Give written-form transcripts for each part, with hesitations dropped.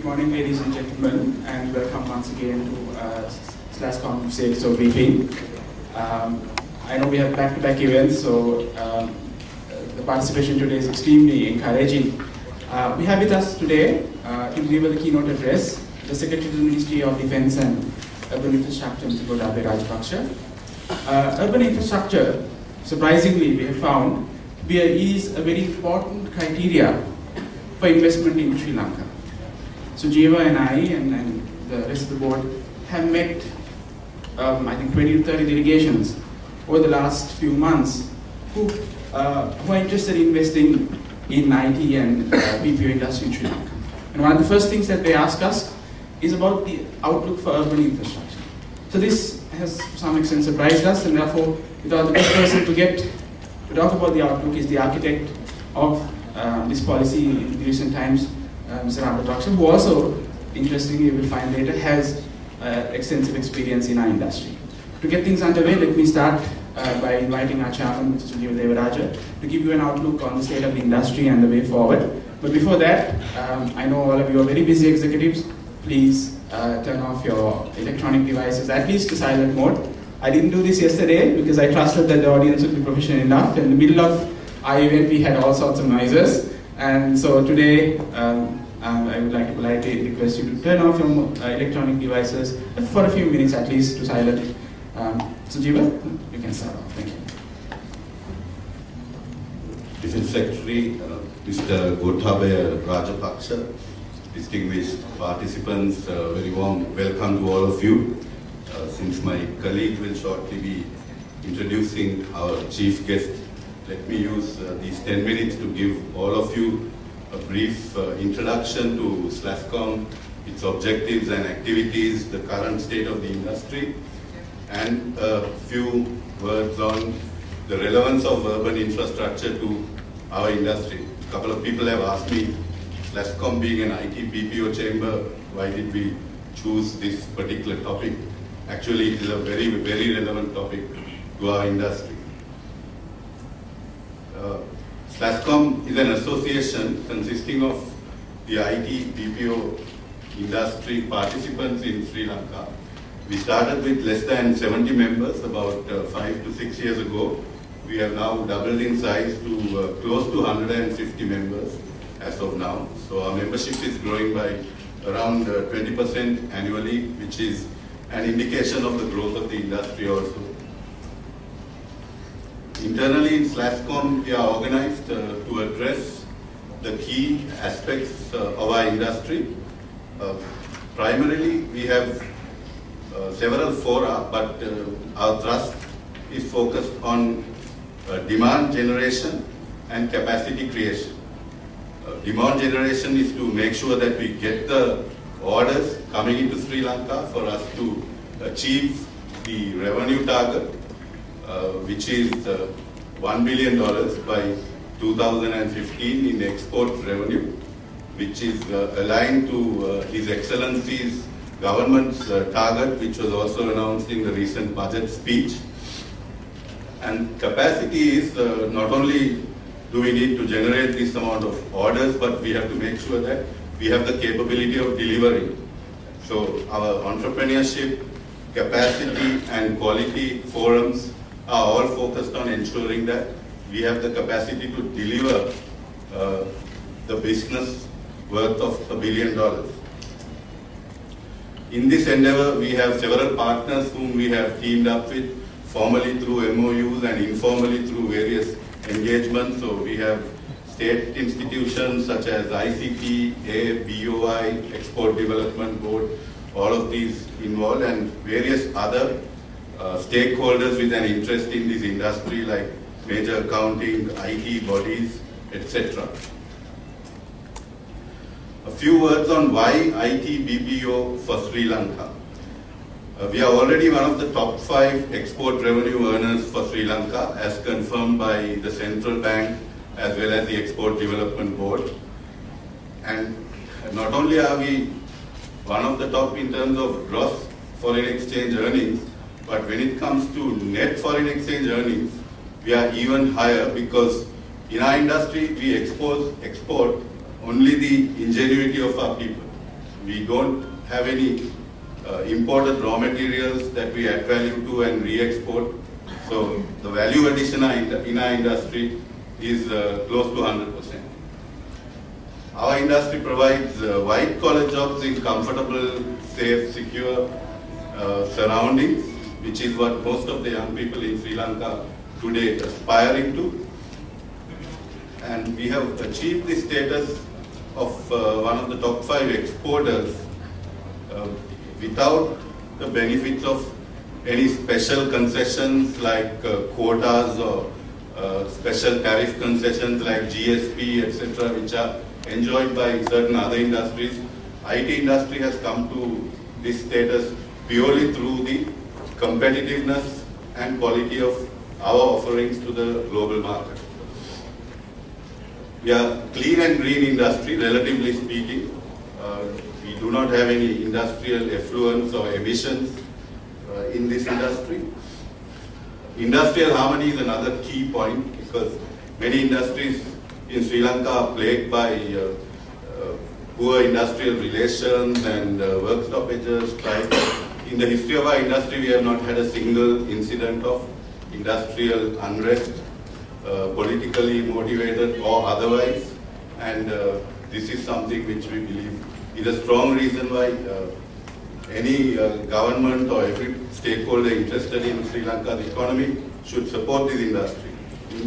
Good morning, ladies and gentlemen, and welcome once again to SLASSCOM CXO briefing. I know we have back-to-back events, so the participation today is extremely encouraging. We have with us today to deliver the keynote address, the Secretary to the Ministry of Defence and Urban Infrastructure, Mr. Gotabaya Rajapaksa. Urban infrastructure, surprisingly, we have found, is a very important criteria for investment in Sri Lanka. So Jiva and I and the rest of the board have met, I think 20 to 30 delegations over the last few months who are interested in investing in IT and BPO industry in Sri Lanka. And one of the first things that they ask us is about the outlook for urban infrastructure. So this has to some extent surprised us, and therefore we thought the best person to talk about the outlook is the architect of this policy in recent times, Mr. Rajapaksa, who also, interestingly, you will find later, has extensive experience in our industry. To get things underway, let me start by inviting our chairman, Mr. Gotabaya Rajapaksa, to give you an outlook on the state of the industry and the way forward. But before that, I know all of you are very busy executives. Please turn off your electronic devices, at least to silent mode. I didn't do this yesterday because I trusted that the audience would be professional enough. In the middle of our event, we had all sorts of noises. And so today, I would like to politely request you to turn off your electronic devices for a few minutes at least to silent. So Jiva, you can start off. Thank you. Defence Secretary, Mr. Gotabaya Rajapaksa, distinguished participants, very warm welcome to all of you. Since my colleague will shortly be introducing our chief guest, let me use these 10 minutes to give all of you a brief introduction to SLASSCOM, its objectives and activities, the current state of the industry, and a few words on the relevance of urban infrastructure to our industry. A couple of people have asked me, SLASSCOM being an IT BPO chamber, why did we choose this particular topic? Actually, it is a very, very relevant topic to our industry. SLASSCOM is an association consisting of the IT BPO industry participants in Sri Lanka. We started with less than 70 members about 5 to 6 years ago. We have now doubled in size to close to 150 members as of now. So our membership is growing by around 20% annually, which is an indication of the growth of the industry also. Internally in SLASSCOM, we are organized to address the key aspects of our industry. Primarily, we have several fora, but our thrust is focused on demand generation and capacity creation. Demand generation is to make sure that we get the orders coming into Sri Lanka for us to achieve the revenue target, which is $1 billion by 2015 in export revenue, which is aligned to His Excellency's government's target, which was also announced in the recent budget speech. And capacity is not only do we need to generate this amount of orders, but we have to make sure that we have the capability of delivering. So our entrepreneurship, capacity and quality forums are all focused on ensuring that we have the capacity to deliver the business worth of $1 billion. In this endeavor, we have several partners whom we have teamed up with, formally through MOUs and informally through various engagements. So we have state institutions such as ICT, BOI, Export Development Board, all of these involved, and various other stakeholders with an interest in this industry like major accounting, IT bodies, etc. A few words on why IT BPO for Sri Lanka. We are already one of the top 5 export revenue earners for Sri Lanka as confirmed by the central bank as well as the Export Development Board. And not only are we one of the top in terms of gross foreign exchange earnings, but when it comes to net foreign exchange earnings, we are even higher because in our industry we export only the ingenuity of our people. we don't have any imported raw materials that we add value to and re-export. So the value addition in our industry is close to 100%. Our industry provides white-collar jobs in comfortable, safe, secure surroundings, which is what most of the young people in Sri Lanka today aspiring to. And we have achieved the status of one of the top 5 exporters without the benefits of any special concessions like quotas or special tariff concessions like GSP, etc., which are enjoyed by certain other industries. IT industry has come to this status purely through the competitiveness and quality of our offerings to the global market. We are clean and green industry, relatively speaking. We do not have any industrial effluents or emissions in this industry. Industrial harmony is another key point, because many industries in Sri Lanka are plagued by poor industrial relations and work stoppages, strikes. In the history of our industry, we have not had a single incident of industrial unrest, politically motivated or otherwise, and this is something which we believe is a strong reason why any government or every stakeholder interested in Sri Lanka's economy should support this industry.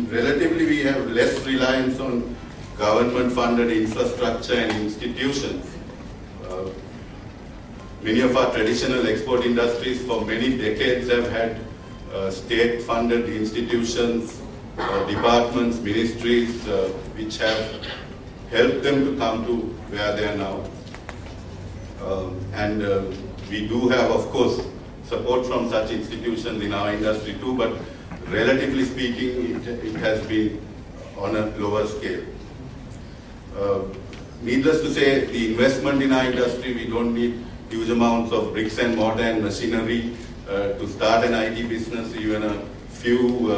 Relatively, we have less reliance on government-funded infrastructure and institutions. Many of our traditional export industries for many decades have had state-funded institutions, departments, ministries, which have helped them to come to where they are now. And we do have, of course, support from such institutions in our industry too, but relatively speaking, it has been on a lower scale. Needless to say, the investment in our industry, we don't need huge amounts of bricks and mortar and machinery to start an IT business. Even a few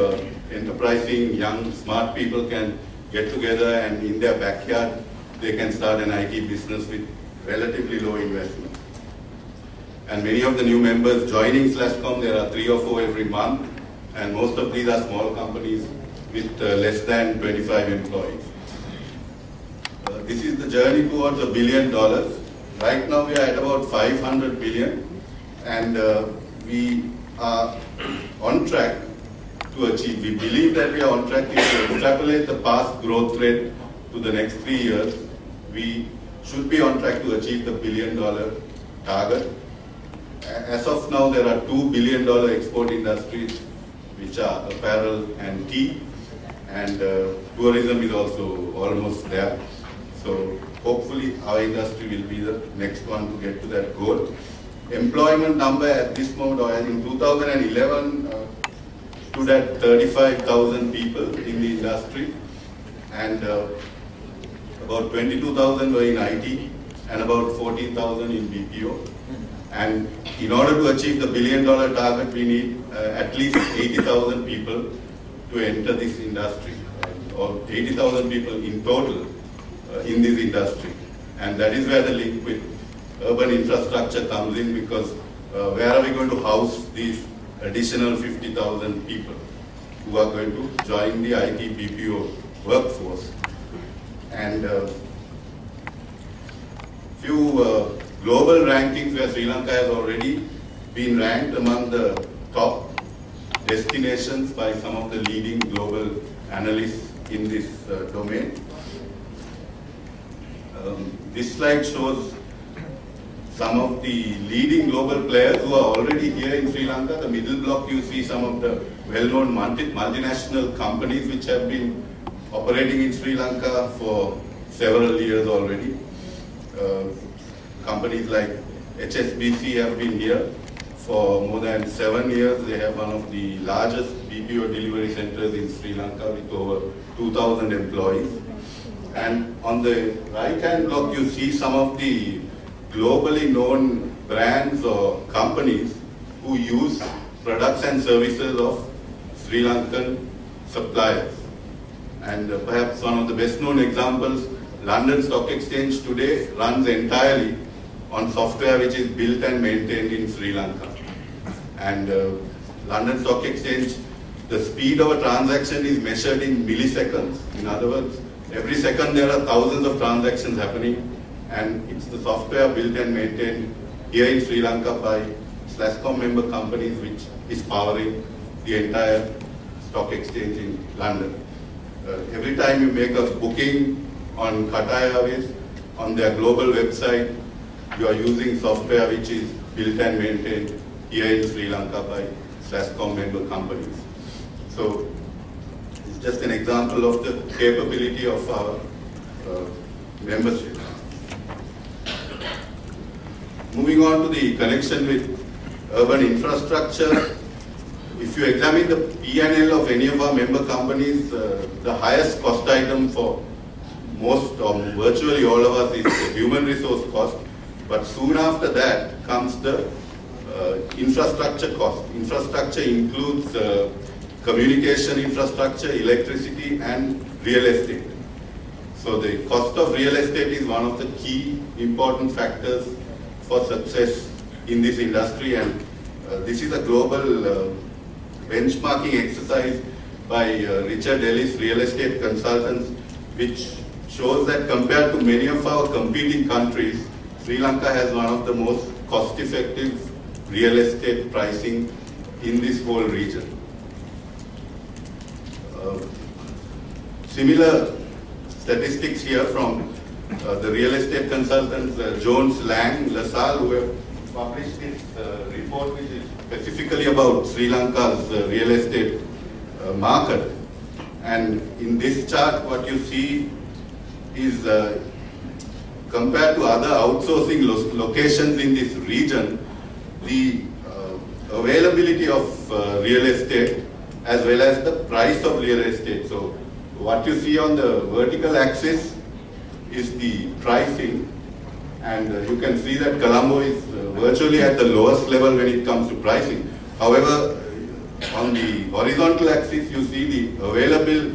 enterprising, young, smart people can get together and in their backyard, they can start an IT business with relatively low investment. And many of the new members joining SLASSCOM, there are 3 or 4 every month, and most of these are small companies with less than 25 employees. This is the journey towards $1 billion. Right now we are at about 500 billion, and we are on track to achieve. We believe that we are on track. If we extrapolate the past growth rate to the next 3 years, we should be on track to achieve the $1 billion target. As of now, there are $2 billion export industries, which are apparel and tea, and tourism is also almost there. So hopefully our industry will be the next one to get to that goal. Employment number at this moment, or in 2011, stood at 35,000 people in the industry, and about 22,000 were in IT and about 14,000 in BPO. And in order to achieve the $1 billion target, we need at least 80,000 people to enter this industry, or 80,000 people in total in this industry. And that is where the link with urban infrastructure comes in, because where are we going to house these additional 50,000 people who are going to join the IT BPO workforce? And few global rankings where Sri Lanka has already been ranked among the top destinations by some of the leading global analysts in this domain. This slide shows some of the leading global players who are already here in Sri Lanka. The middle block, you see some of the well-known multinational companies which have been operating in Sri Lanka for several years already. Companies like HSBC have been here for more than 7 years. They have one of the largest BPO delivery centers in Sri Lanka with over 2,000 employees. And on the right-hand block, you see some of the globally known brands or companies who use products and services of Sri Lankan suppliers. And perhaps one of the best known examples, London Stock Exchange today runs entirely on software which is built and maintained in Sri Lanka. And London Stock Exchange, the speed of a transaction is measured in milliseconds. In other words, every second there are thousands of transactions happening, and it's the software built and maintained here in Sri Lanka by SLASSCOM member companies which is powering the entire stock exchange in London. Every time you make a booking on Gotabaya Airways, on their global website, you are using software which is built and maintained here in Sri Lanka by SLASSCOM member companies. So it's just an example of the capability of our membership. Moving on to the connection with urban infrastructure, if you examine the P&L of any of our member companies, the highest cost item for most or virtually all of us is the human resource cost, but soon after that comes the infrastructure cost. Infrastructure includes communication infrastructure, electricity, and real estate. So the cost of real estate is one of the key important factors for success in this industry, and this is a global benchmarking exercise by Richard Ellis Real Estate Consultants, which shows that compared to many of our competing countries, Sri Lanka has one of the most cost-effective real estate pricing in this whole region. Similar statistics here from the real estate consultants Jones, Lang, LaSalle, who have published this report which is specifically about Sri Lanka's real estate market. And in this chart what you see is compared to other outsourcing locations in this region, the availability of real estate as well as the price of real estate. So what you see on the vertical axis is the pricing, and you can see that Colombo is virtually at the lowest level when it comes to pricing. However, on the horizontal axis you see the available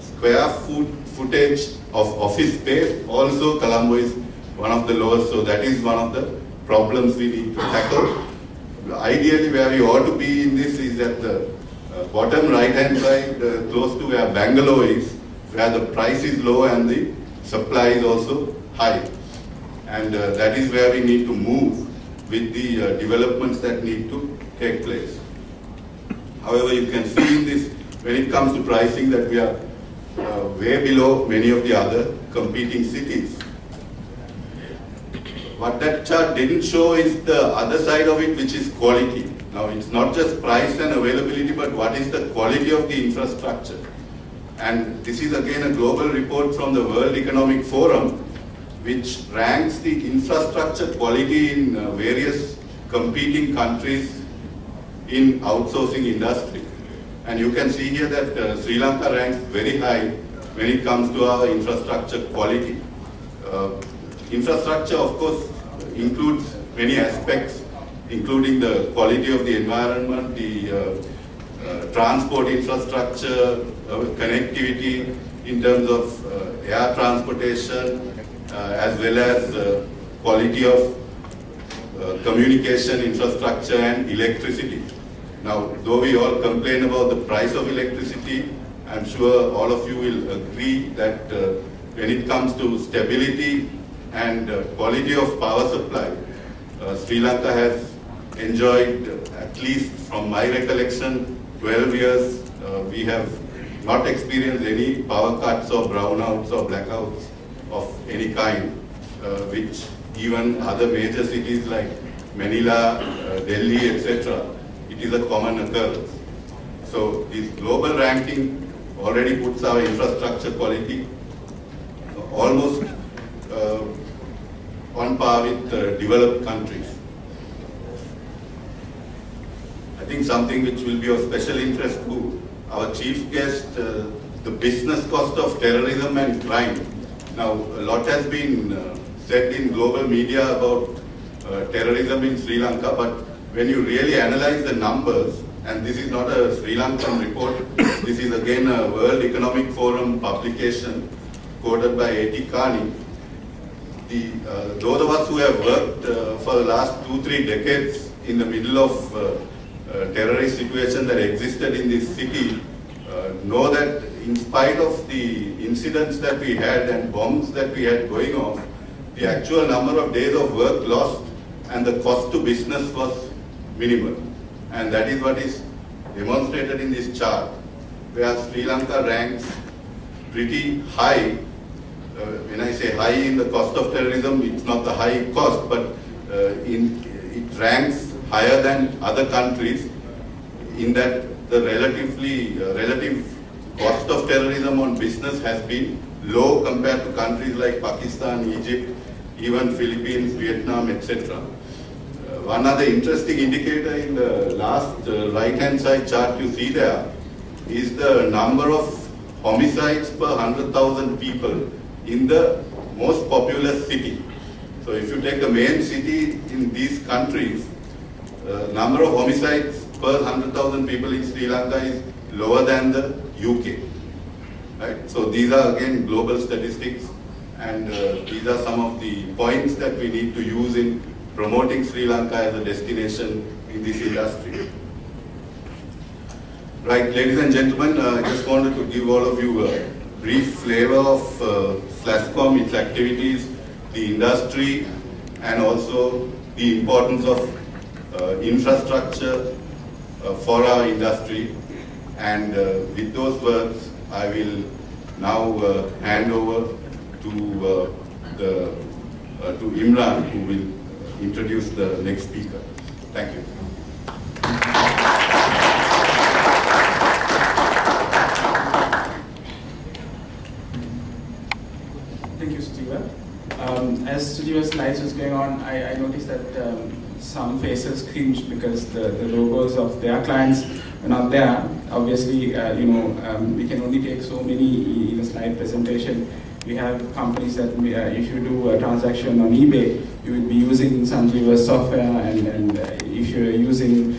square footage of office space. Also Colombo is one of the lowest, so that is one of the problems we need to tackle. Ideally where we ought to be in this is at the bottom right hand side, close to where Bangalore is, where the price is low and the supply is also high. And that is where we need to move with the developments that need to take place. However, you can see in this, when it comes to pricing, that we are way below many of the other competing cities. What that chart didn't show is the other side of it, which is quality. Now, it's not just price and availability, but what is the quality of the infrastructure. And this is again a global report from the World Economic Forum, which ranks the infrastructure quality in various competing countries in outsourcing industry. And you can see here that Sri Lanka ranks very high when it comes to our infrastructure quality. Infrastructure, of course, includes many aspects, including the quality of the environment, the transport infrastructure, connectivity in terms of air transportation, as well as quality of communication infrastructure and electricity. Now, though we all complain about the price of electricity, I'm sure all of you will agree that when it comes to stability and quality of power supply, Sri Lanka has enjoyed, at least from my recollection, 12 years, we have not experienced any power cuts or brownouts or blackouts of any kind, which even other major cities like Manila, Delhi, etc., it is a common occurrence. So this global ranking already puts our infrastructure quality almost on par with developed countries. I think something which will be of special interest to our chief guest, the business cost of terrorism and crime. Now, a lot has been said in global media about terrorism in Sri Lanka, but when you really analyze the numbers, and this is not a Sri Lankan report, this is again a World Economic Forum publication quoted by A.T. Carney, those of us who have worked for the last 2-3 decades in the middle of terrorist situation that existed in this city know that in spite of the incidents that we had and bombs that we had going off, the actual number of days of work lost and the cost to business was minimal. And that is what is demonstrated in this chart, where Sri Lanka ranks pretty high. When I say high in the cost of terrorism, it's not the high cost, but it ranks higher than other countries in that the relative cost of terrorism on business has been low compared to countries like Pakistan, Egypt, even Philippines, Vietnam, etc. One other interesting indicator in the last right-hand side chart you see there is the number of homicides per 100,000 people in the most populous city. So if you take the main city in these countries, number of homicides per 100,000 people in Sri Lanka is lower than the UK. Right? So these are again global statistics, and these are some of the points that we need to use in promoting Sri Lanka as a destination in this industry. Right, ladies and gentlemen, I just wanted to give all of you a brief flavor of SLASSCOM, its activities, the industry, and also the importance of infrastructure for our industry. And with those words, I will now hand over to Imran, who will introduce the next speaker. Thank you. Thank you, Steve. As Studios slides was going on, I noticed that some faces cringed because the logos of their clients are not there. Obviously, we can only take so many in a slide presentation. We have companies that if you do a transaction on eBay, you would be using Sanjeeva's software, and if you're using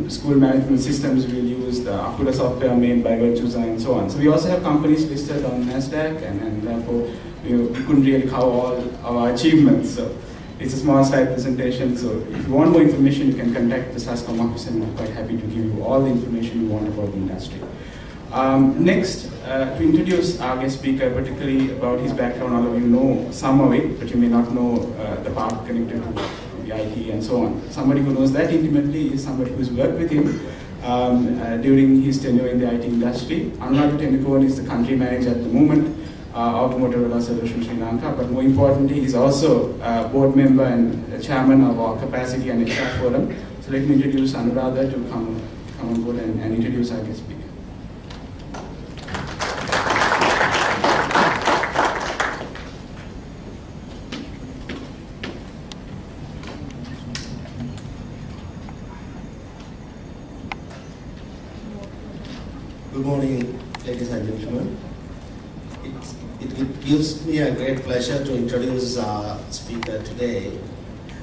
school management systems, we'll use the Akula software made by Virtusa and so on. So we also have companies listed on NASDAQ, and therefore we couldn't really cover all our achievements. So it's a small slide presentation, so if you want more information, you can contact the SLASSCOM office, and we're quite happy to give you all the information you want about the industry. Next, to introduce our guest speaker, particularly about his background, all of you know some of it, but you may not know the part connected to the IT and so on. Somebody who knows that intimately is somebody who's worked with him during his tenure in the IT industry. Anuradha Tennakoon is the country manager at the moment of Motorola Solutions Sri Lanka, but more importantly, he's also a board member and chairman of our Capacity and HR Forum. So let me introduce Anuradha to come on board and introduce our guest speaker. Good morning, ladies and gentlemen. It gives me a great pleasure to introduce our speaker today,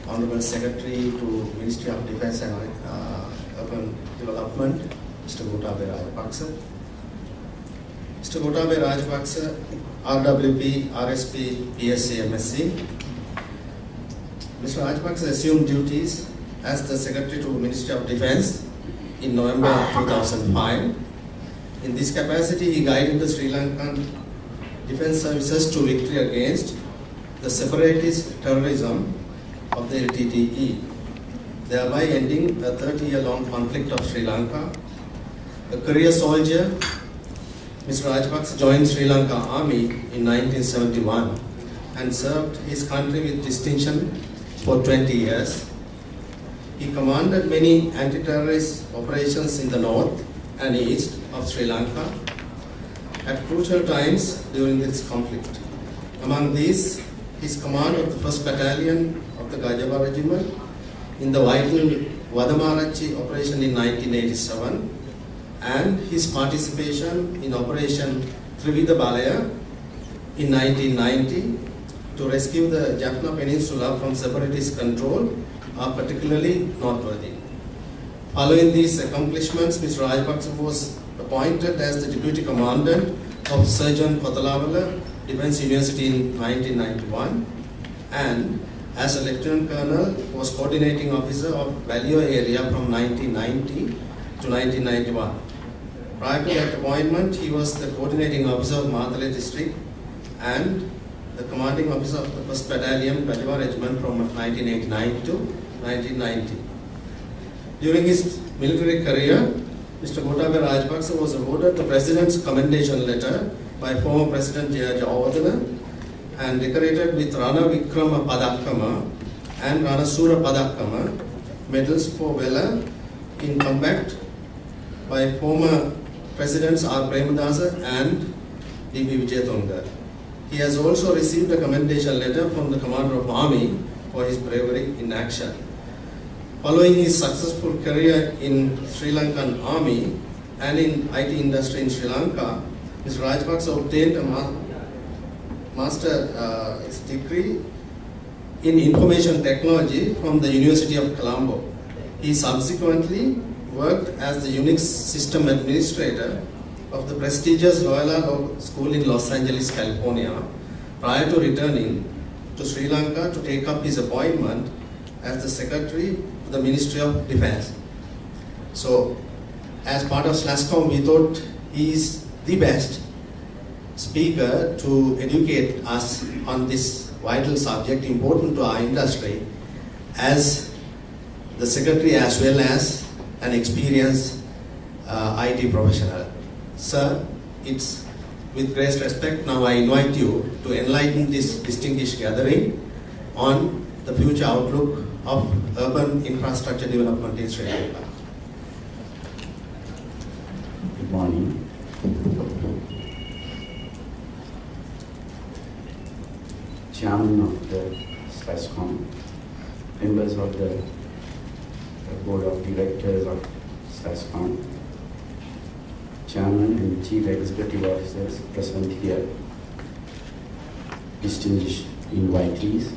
Honorable Secretary to Ministry of Defence and Urban Development, Mr. Gotabaya Rajapaksa. Mr. Gotabaya Rajapaksa, RWP, RSP, PSc, MSc. Mr. Rajapaksa assumed duties as the Secretary to Ministry of Defence in November 2005. In this capacity, he guided the Sri Lankan Defence Services to victory against the separatist terrorism of the LTTE, thereby ending a 30-year-long conflict of Sri Lanka. A career soldier, Mr. Rajapaksa joined Sri Lanka Army in 1971 and served his country with distinction for 20 years. He commanded many anti-terrorist operations in the north and east of Sri Lanka at crucial times during this conflict. Among these, his command of the 1st Battalion of the Gotabaya Regiment in the vital Vadamarachi operation in 1987, and his participation in Operation Trivida Balaya in 1990 to rescue the Jaffna Peninsula from separatist control are particularly noteworthy. Following these accomplishments, Mr. Rajapaksa was appointed as the Deputy Commandant of Sir John Kothalavala Defence University in 1991. and as a Lieutenant Colonel was coordinating officer of Value area from 1990 to 1991. Prior to that appointment, he was the coordinating officer of Matale district and the commanding officer of the 1st Battalion, Value Regiment from 1989 to 1990. During his military career, Mr. Gotabaya Rajapaksa was awarded the President's Commendation Letter by former President J.R. Jayawardena and decorated with Rana Vikrama Padakkama and Rana Sura Padakkama medals for valor in combat by former Presidents R. Premadasa and D.B. Wijayatunga. He has also received a commendation letter from the Commander of Army for his bravery in action. Following his successful career in Sri Lankan Army and in IT industry in Sri Lanka, Mr. Rajapaksa obtained a master's degree in information technology from the University of Colombo. He subsequently worked as the Unix system administrator of the prestigious Loyola Law School in Los Angeles, California, prior to returning to Sri Lanka to take up his appointment as the Secretary to the Ministry of Defence. So, as part of SLASSCOM, we thought he is the best speaker to educate us on this vital subject important to our industry as the Secretary as well as an experienced IT professional. Sir, it's with great respect now I invite you to enlighten this distinguished gathering on the future outlook of urban infrastructure development in Sri Lanka. Good morning. Chairman of the SLASSCOM, members of the Board of Directors of SLASSCOM, Chairman and Chief Executive Officers present here, distinguished invitees,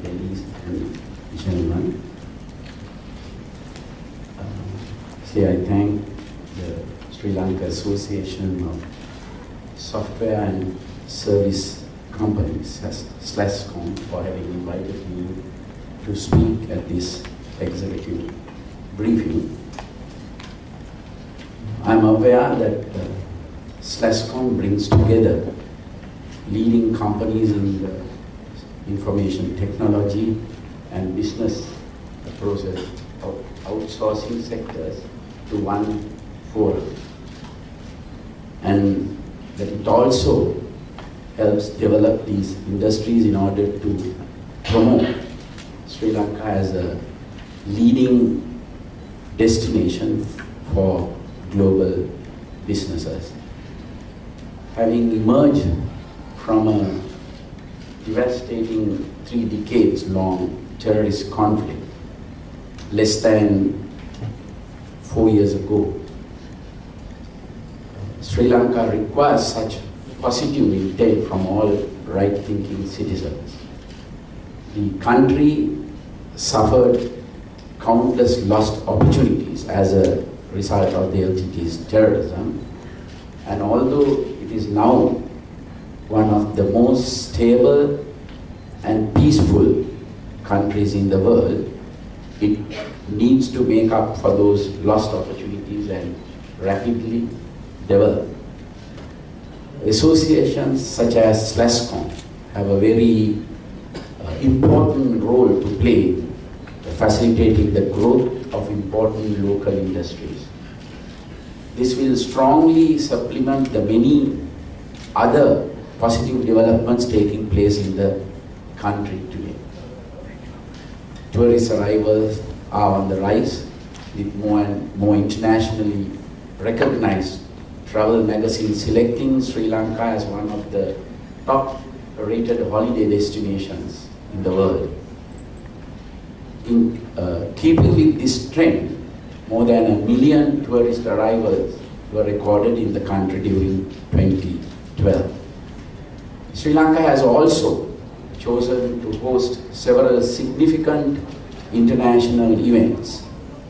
ladies and gentlemen. I thank the Sri Lanka Association of Software and Service Companies, SLASSCOM, for having invited me to speak at this executive briefing. I'm aware that SLASSCOM brings together leading companies in the information technology and business process of outsourcing sectors to one forum, and that it also helps develop these industries in order to promote Sri Lanka as a leading destination for global businesses. Having emerged from a devastating 3 decades long terrorist conflict less than 4 years ago, Sri Lanka requires such positive intent from all right-thinking citizens. The country suffered countless lost opportunities as a result of the LTT's terrorism, and although it is now one of the most stable and peaceful countries in the world, it needs to make up for those lost opportunities and rapidly develop. Associations such as SLASSCOM have a very important role to play facilitating the growth of important local industries. This will strongly supplement the many other positive developments taking place in the country today. Tourist arrivals are on the rise, with more and more internationally recognized travel magazines selecting Sri Lanka as one of the top rated holiday destinations in the world. In keeping with this trend, more than 1 million tourist arrivals were recorded in the country during 2012. Sri Lanka has also chosen to host several significant international events,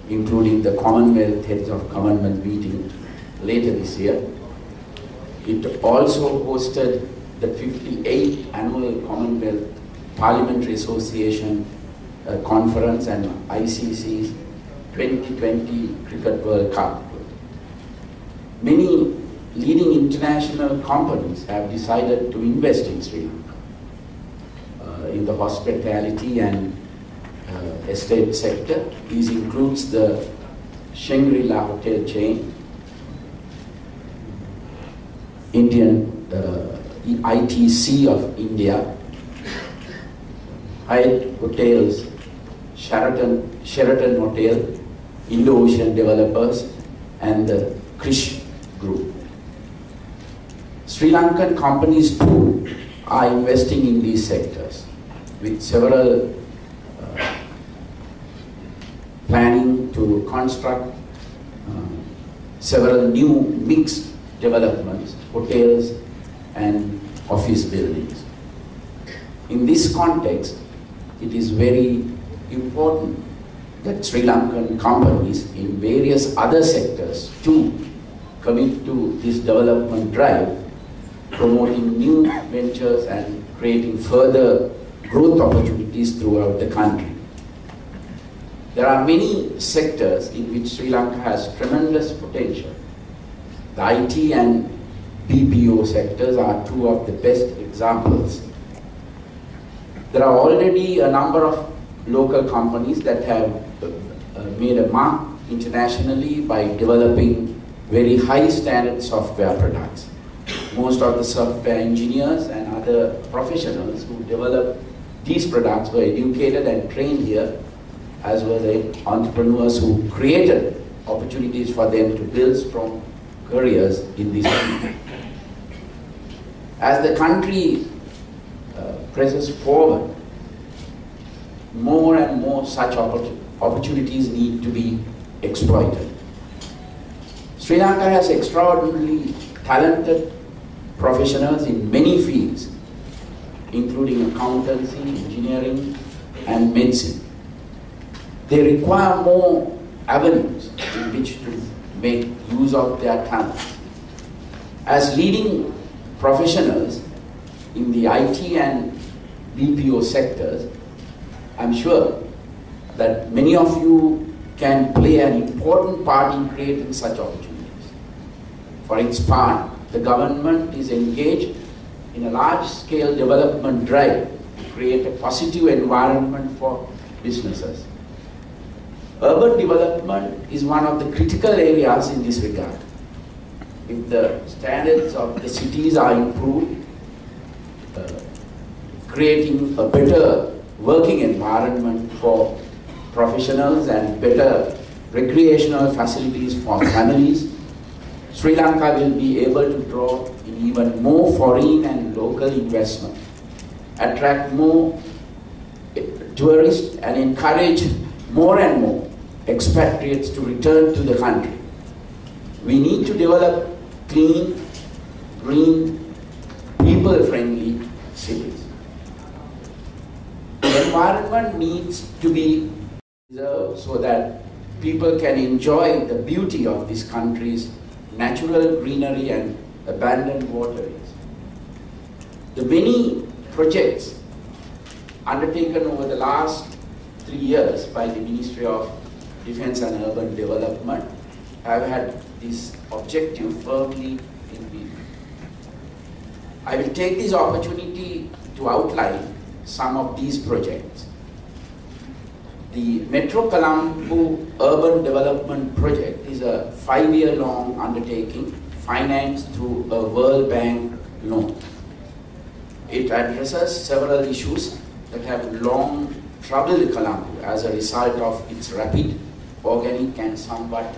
including the Commonwealth Heads of Government meeting later this year. It also hosted the 58th Annual Commonwealth Parliamentary Association Conference and ICC's 2020 Cricket World Cup. Many leading international companies have decided to invest in Sri Lanka in the hospitality and estate sector. This includes the Shangri-La hotel chain, Indian ITC of India, Hyatt Hotels, Sheraton Hotel, Indo-Ocean Developers, and the Krish Group. Sri Lankan companies too are investing in these sectors, with several planning to construct several new mixed developments, hotels and office buildings. In this context, it is very important that Sri Lankan companies in various other sectors too commit to this development drive, promoting new ventures and creating further growth opportunities throughout the country. There are many sectors in which Sri Lanka has tremendous potential. The IT and BPO sectors are two of the best examples. There are already a number of local companies that have made a mark internationally by developing very high standard software products. Most of the software engineers and other professionals who develop these products were educated and trained here, as were the entrepreneurs who created opportunities for them to build strong careers in this field. As the country presses forward, more and more such opportunities need to be exploited. Sri Lanka has extraordinarily talented professionals in many fields, including accountancy, engineering, and medicine. They require more avenues in which to make use of their talents. As leading professionals in the IT and BPO sectors, I'm sure that many of you can play an important part in creating such opportunities. For its part, the government is engaged in a large-scale development drive to create a positive environment for businesses. Urban development is one of the critical areas in this regard. If the standards of the cities are improved, creating a better working environment for professionals and better recreational facilities for families, Sri Lanka will be able to draw in even more foreign and local investment, attract more tourists and encourage more and more expatriates to return to the country. We need to develop clean, green, people-friendly cities. The environment needs to be preserved so that people can enjoy the beauty of this country's natural greenery and abundant waterways. The many projects undertaken over the last 3 years by the Ministry of Defence and Urban Development have had this objective firmly in view. I will take this opportunity to outline some of these projects. The Metro Colombo Urban Development Project is a 5-year-long undertaking financed through a World Bank loan. It addresses several issues that have long troubled Colombo as a result of its rapid, organic and somewhat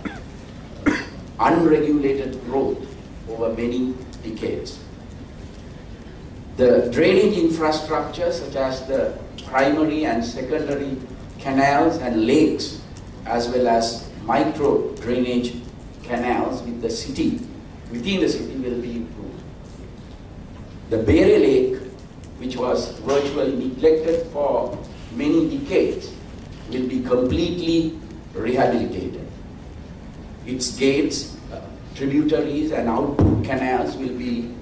unregulated growth over many decades. The drainage infrastructure, such as the primary and secondary canals and lakes, as well as micro drainage canals within the city will be improved. The Bere Lake, which was virtually neglected for many decades, will be completely rehabilitated. Its gates, tributaries and output canals will be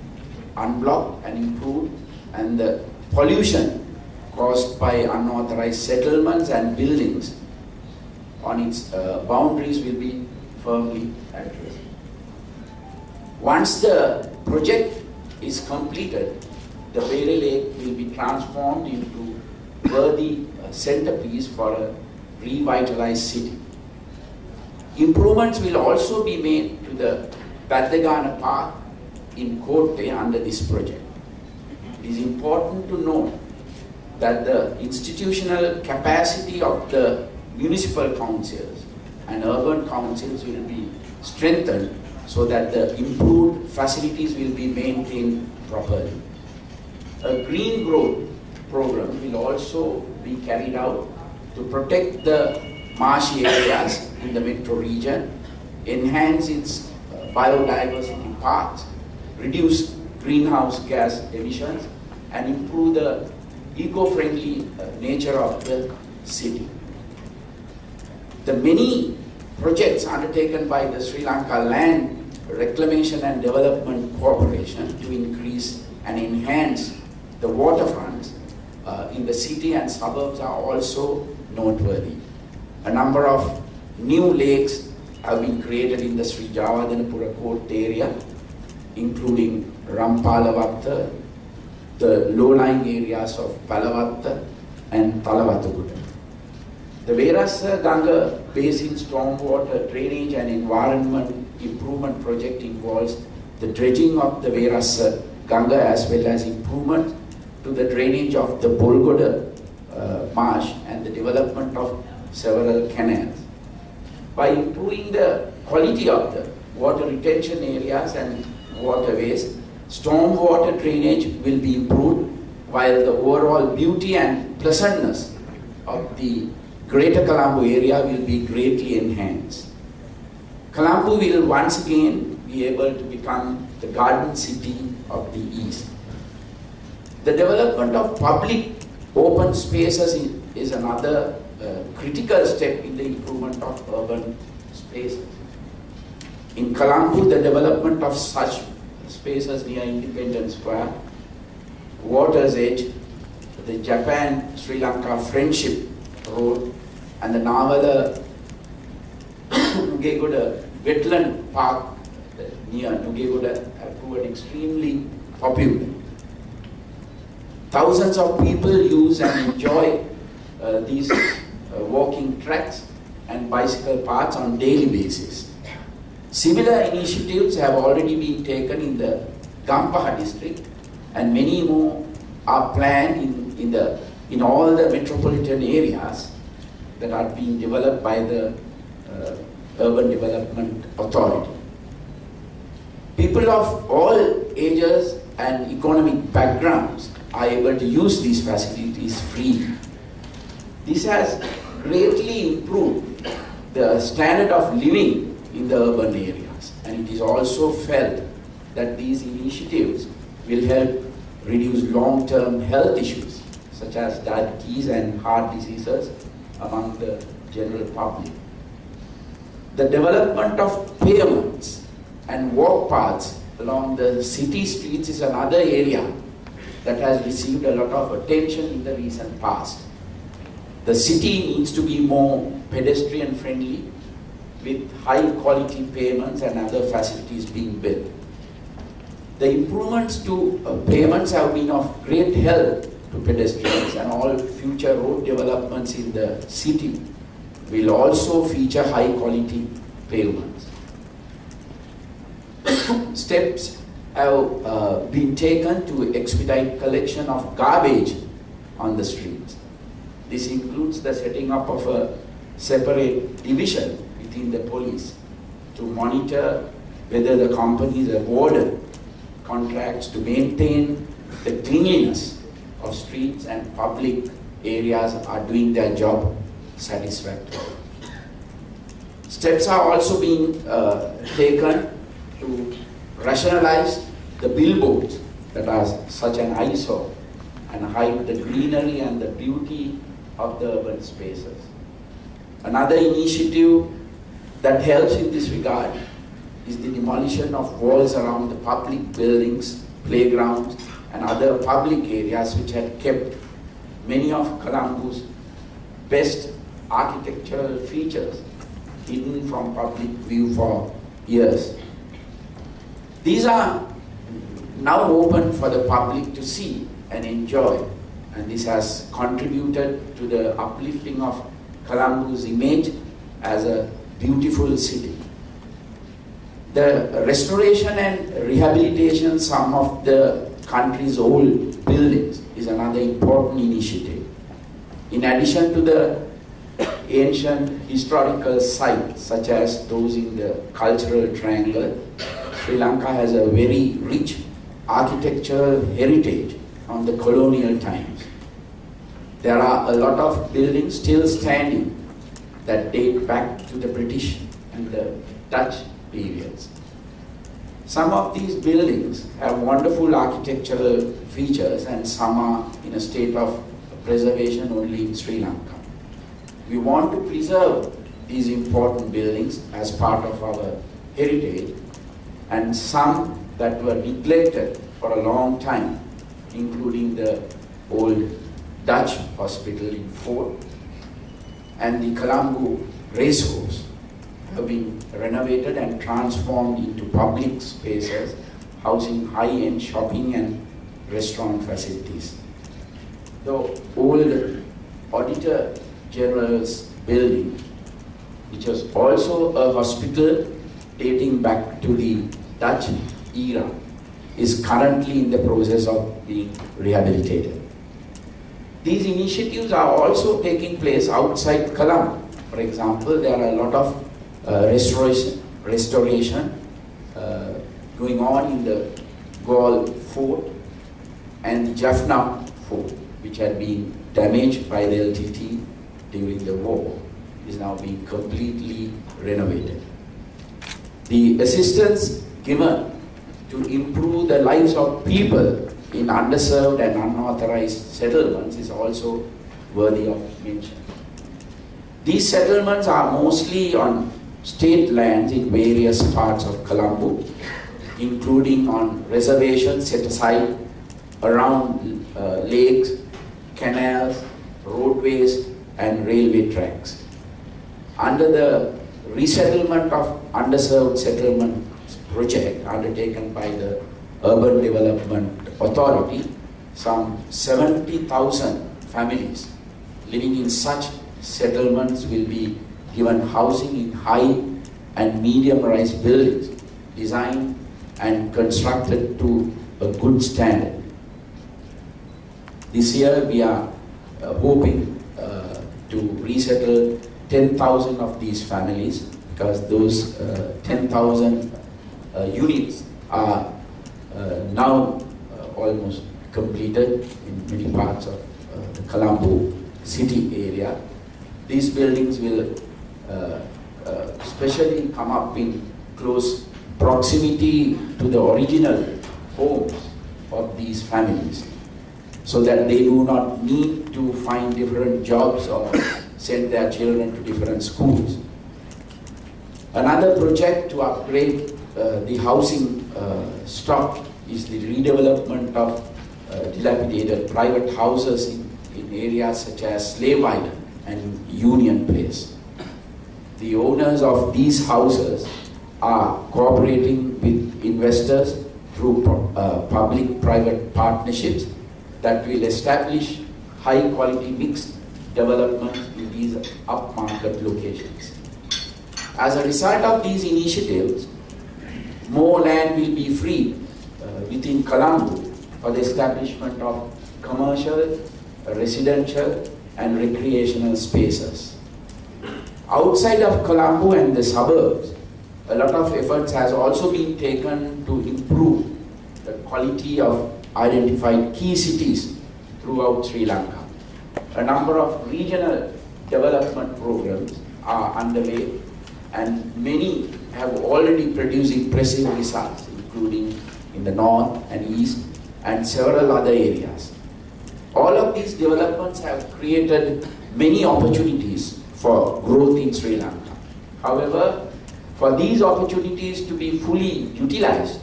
unblocked and improved, and the pollution caused by unauthorized settlements and buildings on its boundaries will be firmly addressed. Once the project is completed, the Bere Lake will be transformed into a worthy centerpiece for a revitalized city. Improvements will also be made to the Baddagana Park in Kotte under this project. It is important to note that the institutional capacity of the municipal councils and urban councils will be strengthened so that the improved facilities will be maintained properly. A green growth program will also be carried out to protect the marshy areas in the metro region, enhance its biodiversity paths, reduce greenhouse gas emissions, and improve the eco-friendly nature of the city. The many projects undertaken by the Sri Lanka Land Reclamation and Development Corporation to increase and enhance the waterfronts in the city and suburbs are also noteworthy. A number of new lakes have been created in the Sri Jawadanapura Court area, including Rampalavatta, the low-lying areas of Palavatta and Talawatuguda. The Verasa Ganga Basin Stormwater Drainage and Environment Improvement Project involves the dredging of the Verasa Ganga as well as improvement to the drainage of the Bolgoda marsh and the development of several canals. By improving the quality of the water retention areas and waterways, stormwater drainage will be improved while the overall beauty and pleasantness of the Greater Colombo area will be greatly enhanced. Colombo will once again be able to become the garden city of the East. The development of public open spaces is another critical step in the improvement of urban spaces. In Colombo, the development of such spaces near Independence Square, Water's Edge, the Japan-Sri Lanka Friendship Road, and the Navala Nugegoda Wetland Park near Nugegoda have proven extremely popular. Thousands of people use and enjoy these walking tracks and bicycle paths on daily basis. Similar initiatives have already been taken in the Gampaha district, and many more are planned in all the metropolitan areas that are being developed by the Urban Development Authority. People of all ages and economic backgrounds are able to use these facilities freely. This has greatly improved the standard of living in the urban areas, and it is also felt that these initiatives will help reduce long-term health issues such as diabetes and heart diseases among the general public. The development of pavements and walk paths along the city streets is another area that has received a lot of attention in the recent past. The city needs to be more pedestrian friendly with high quality pavements and other facilities being built. The improvements to pavements have been of great help to pedestrians, and all future road developments in the city will also feature high quality pavements. Steps have been taken to expedite collection of garbage on the streets. This includes the setting up of a separate division within the police to monitor whether the companies awarded contracts to maintain the cleanliness of streets and public areas are doing their job satisfactorily. Steps are also being taken to rationalize the billboards that are such an eyesore and hide the greenery and the beauty of the urban spaces. Another initiative that helps in this regard is the demolition of walls around the public buildings, playgrounds, and other public areas which had kept many of Colombo's best architectural features hidden from public view for years. These are now open for the public to see and enjoy, and this has contributed to the uplifting of Colombo's image as a beautiful city. The restoration and rehabilitation of some of the country's old buildings is another important initiative. In addition to the ancient historical sites such as those in the cultural triangle, Sri Lanka has a very rich architectural heritage from the colonial times. There are a lot of buildings still standing that date back to the British and the Dutch periods. Some of these buildings have wonderful architectural features and some are in a state of preservation only in Sri Lanka. We want to preserve these important buildings as part of our heritage, and some that were neglected for a long time, including the old Dutch hospital in Fort and the Colombo racecourse, have been renovated and transformed into public spaces housing high-end shopping and restaurant facilities. The old Auditor General's building, which was also a hospital dating back to the Dutch era, is currently in the process of being rehabilitated. These initiatives are also taking place outside Colombo. For example, there are a lot of restoration going on in the Gaul Fort and the Jaffna Fort, which had been damaged by the LTT during the war, is now being completely renovated. The assistance given to improve the lives of people in underserved and unauthorized settlements is also worthy of mention. These settlements are mostly on state lands in various parts of Colombo, including on reservations set aside around lakes, canals, roadways, and railway tracks. Under the resettlement of underserved settlement project undertaken by the Urban Development Authority, some 70,000 families living in such settlements will be given housing in high and medium-rise buildings designed and constructed to a good standard. This year we are hoping to resettle 10,000 of these families, because those 10,000 units are now almost completed in many parts of the Colombo city area. These buildings will especially come up in close proximity to the original homes of these families, so that they do not need to find different jobs or send their children to different schools. Another project to upgrade the housing stock is the redevelopment of dilapidated private houses in areas such as Slave Island and Union Place. The owners of these houses are cooperating with investors through public-private partnerships that will establish high-quality mixed development in these upmarket locations. As a result of these initiatives, more land will be freed within Colombo for the establishment of commercial, residential, and recreational spaces. Outside of Colombo and the suburbs, a lot of efforts has also been taken to improve the quality of identified key cities throughout Sri Lanka. A number of regional development programs are underway, and many have already produced impressive results, including in the north and east and several other areas. All of these developments have created many opportunities for growth in Sri Lanka. However, for these opportunities to be fully utilized,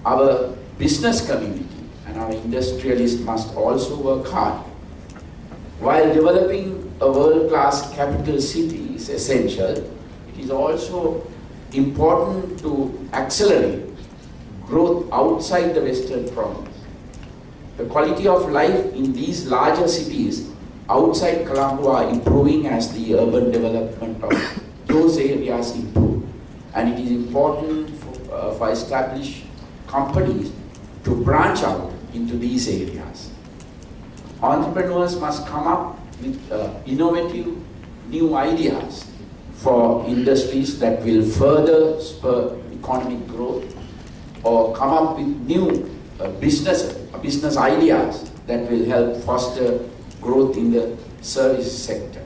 our business community and our industrialists must also work hard. While developing a world-class capital city is essential, it is also important to accelerate growth outside the Western province. The quality of life in these larger cities outside Colombo are improving as the urban development of those areas improve. And it is important for established companies to branch out into these areas. Entrepreneurs must come up with innovative new ideas for industries that will further spur economic growth, or come up with new business ideas that will help foster growth in the service sector.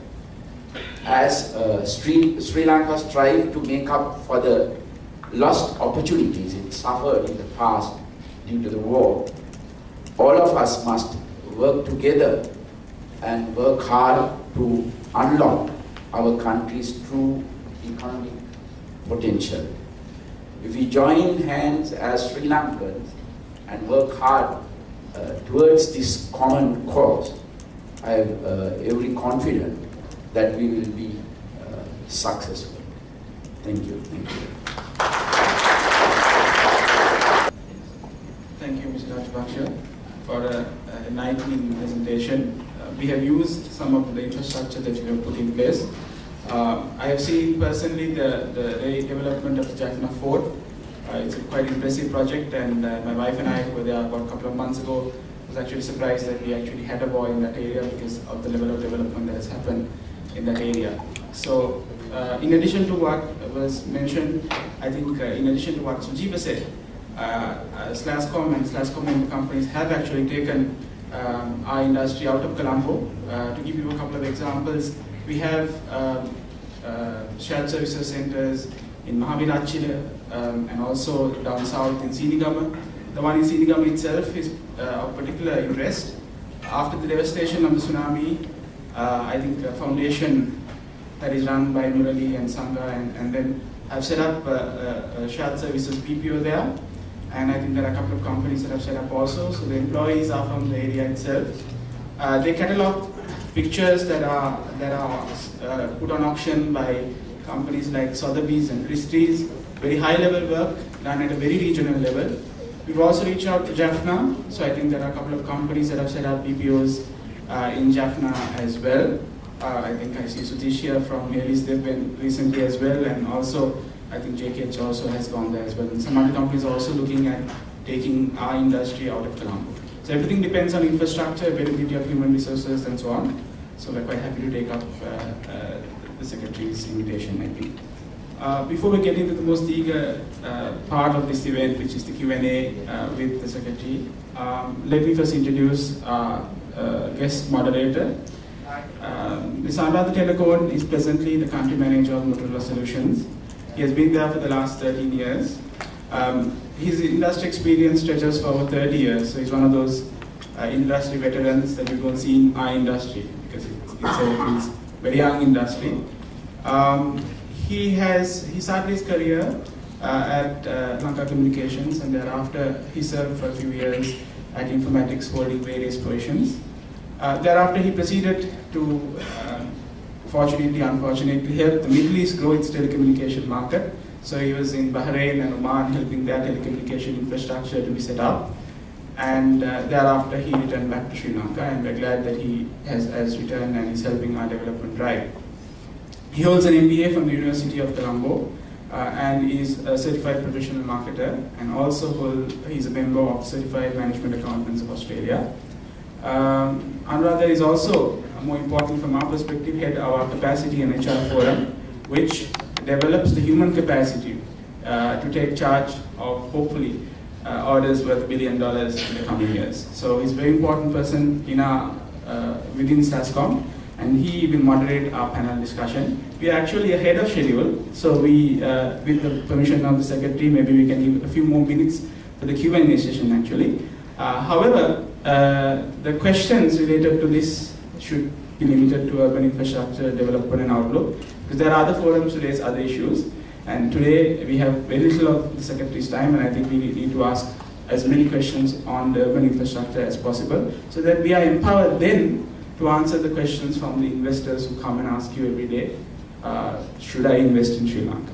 As Sri Lanka strives to make up for the lost opportunities it suffered in the past due to the war, all of us must work together and work hard to unlock our country's true economic potential. If we join hands as Sri Lankans and work hard towards this common cause, I have every confidence that we will be successful. Thank you. Thank you. Thank you, Mr. Rajapaksa, for an enlightening presentation. We have used some of the infrastructure that you have put in place. I have seen personally the development of the Jaffna Fort. It's a quite impressive project, and my wife and I were there about a couple of months ago. I was actually surprised that we actually had a boy in that area because of the level of development that has happened in that area. So, in addition to what was mentioned, I think in addition to what Sujiba said, SLASSCOM and SLASSCOM member companies have actually taken our industry out of Colombo. To give you a couple of examples, we have shared services centers in Mahavirachila and also down south in Sinigama. The one in Sinigama itself is of particular interest. After the devastation of the tsunami, I think a foundation that is run by Murali and Sangha and then have set up shared services BPO there. And I think there are a couple of companies that have set up also. So the employees are from the area itself. They catalog pictures that are put on auction by companies like Sotheby's and Christie's. Very high level work done at a very regional level. We've also reached out to Jaffna. So I think there are a couple of companies that have set up BPOs in Jaffna as well. I think I see Sutish here from Haley's. They've been recently as well, and also I think JKH also has gone there as well. And some other companies are also looking at taking our industry out of Colombo. So everything depends on infrastructure, availability of human resources, and so on. So we're quite happy to take up the Secretary's invitation, I think. Before we get into the most eager part of this event, which is the Q&A with the Secretary, let me first introduce our guest moderator. Ms. Anurada Telakon is presently the country manager of Motorola Solutions. He has been there for the last 13 years. His industry experience stretches for over 30 years, so he's one of those industry veterans that you don't see in our industry, because it's a very young industry. He started his career at Lanka Communications, and thereafter he served for a few years at Informatics, holding various positions. Thereafter he proceeded to, fortunately, unfortunately, help the Middle East grow its telecommunication market. So he was in Bahrain and Oman helping their telecommunication infrastructure to be set up. And thereafter he returned back to Sri Lanka, and we're glad that he has returned and is helping our development drive. He holds an MBA from the University of Colombo and is a certified professional marketer, and also he's a member of Certified Management Accountants of Australia. Anuradha is also, more important from our perspective, head of our Capacity and HR Forum, which develops the human capacity to take charge of, hopefully, orders worth $1 billion in the coming years. So he's a very important person in our, within SLASSCOM, and he will moderate our panel discussion. We are actually ahead of schedule, so we, with the permission of the Secretary, maybe we can give a few more minutes for the Q&A session actually. However, the questions related to this should be limited to urban infrastructure development and outlook, because there are other forums to raise other issues. And today we have very little of the Secretary's time, and I think we need to ask as many questions on the urban infrastructure as possible, so that we are empowered then to answer the questions from the investors who come and ask you every day, should I invest in Sri Lanka?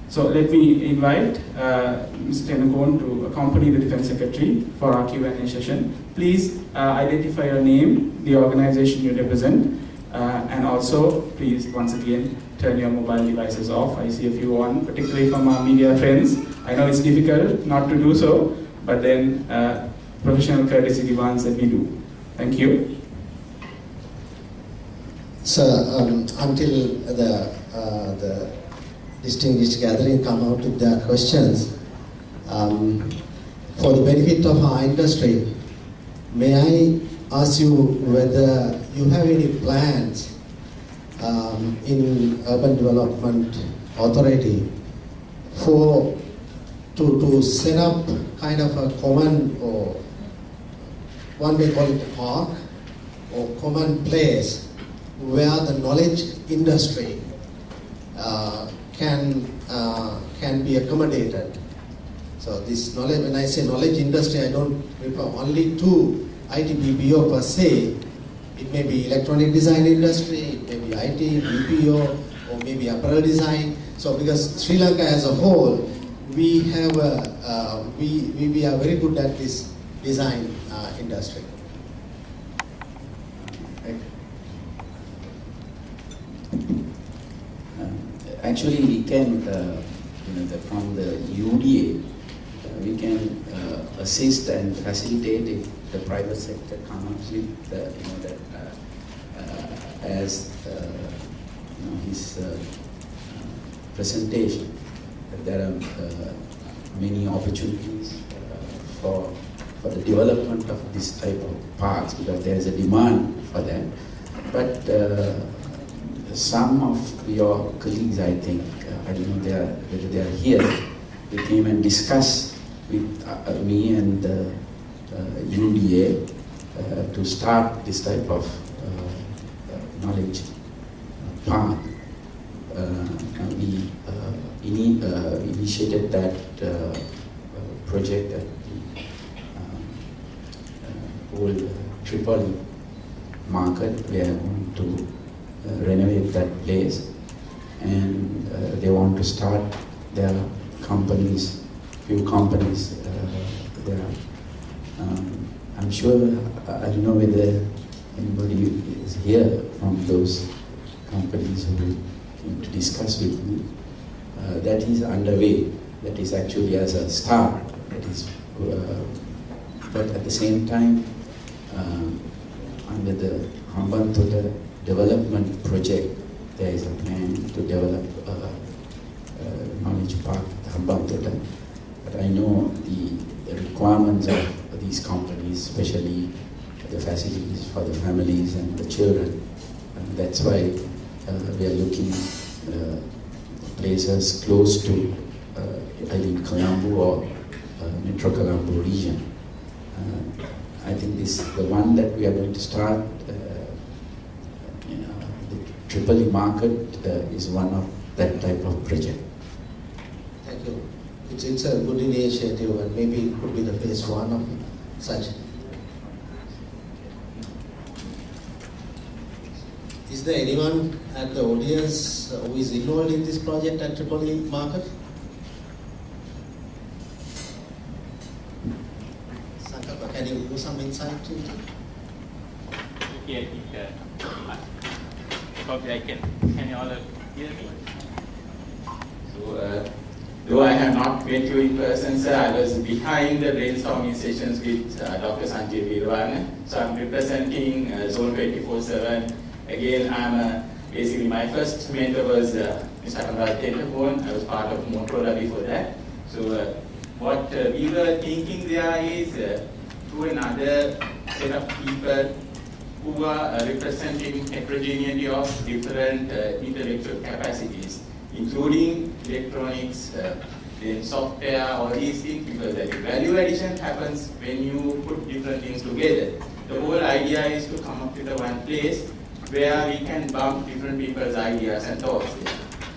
So let me invite Mr. Tennakoon to accompany the Defence Secretary for our Q&A session. Please identify your name, the organization you represent, and also please once again turn your mobile devices off. I see a few on, particularly from our media friends. I know it's difficult not to do so, but then professional courtesy demands that we do. Thank you. So until the distinguished gathering come out with their questions, for the benefit of our industry, may I ask you whether you have any plans in Urban Development Authority to set up kind of a common, or one may call it a park or common place where the knowledge industry can be accommodated. So this knowledge, when I say knowledge industry, I don't refer only to IT BPO per se. It may be electronic design industry, it may be IT, BPO, or maybe apparel design. So because Sri Lanka as a whole, we have we are very good at this design industry. Actually, we can, from the UDA, we can assist and facilitate if the private sector comes with, that as his presentation, that there are many opportunities for the development of this type of parks, because there is a demand for that. But some of your colleagues, I think, I don't know whether they are here, they came and discussed with me and the UDA to start this type of knowledge park. We initiated that project at the old Tripoli market. We are going to renovate that place, and they want to start their companies, few companies there. I'm sure, I don't know whether anybody is here from those companies who came to discuss with me. That is underway. That is actually as a start. That is, but at the same time, under the Hambantota development project, there is a plan to develop a knowledge park at Hambantota. But I know the requirements of these companies, especially the facilities for the families and the children. And that's why we are looking places close to either Colombo or Metro Colombo region. I think the one that we are going to start, the Tripoli market is one of that type of project. Thank you. It's a good initiative, and maybe it could be the phase one of such. Is there anyone at the audience who is involved in this project at Tripoli market? Sankapa, can you give some insight to it? Yeah, probably I can. Can you all hear me? So, though I have not met you in person, sir, I was behind the brainstorming sessions with Dr. Sanjay Virwana. So I'm representing Zone 24/7. Again, I'm basically my first mentor was Mr. Tennakoon. I was part of Motorola before that. So what we were thinking there is to another set of people who are representing heterogeneity of different intellectual capacities, including electronics, then software, all these things, because the value addition happens when you put different things together. The whole idea is to come up with a one place where we can bump different people's ideas and thoughts.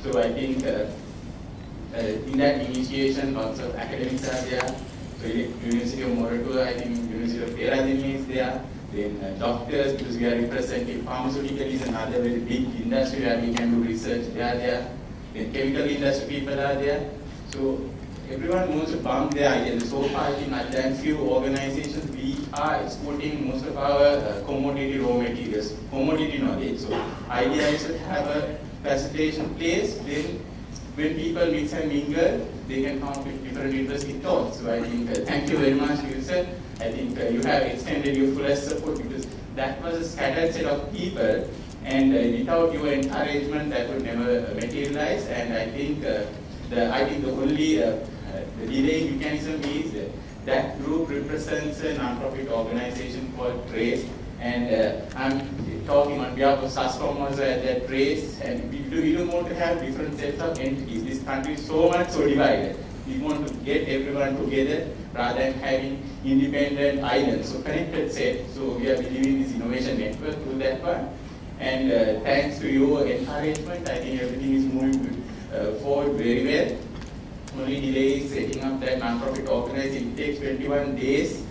So I think in that initiation, lots of academics are there. So University of Moratuwa, I think University of Peradeniya is there. then doctors, because we are representing pharmaceutical is another very big industry where we can do research, they are there. Then chemical industry people are there. So everyone wants to bump their ideas. So far, I think other than few organizations, we are exporting most of our commodity raw materials, commodity knowledge. So idea is to have a facilitation place, then when people mix and mingle, they can come up with different interesting thoughts. So I think, thank you very much, Wilson. I think you have extended your fullest support because that was a scattered set of people, and without your encouragement, that would never materialize. And I think the only the delaying mechanism is that group represents a non-profit organization called TRACE, and I'm talking on behalf of SLASSCOM also at that TRACE, and we don't want to have different sets of entities. This country is so divided. We want to get everyone together rather than having independent islands. So connected set. So we are building this innovation network through that one. And thanks to your encouragement, I think everything is moving forward very well. Only delay is setting up that non-profit organization. It takes 21 days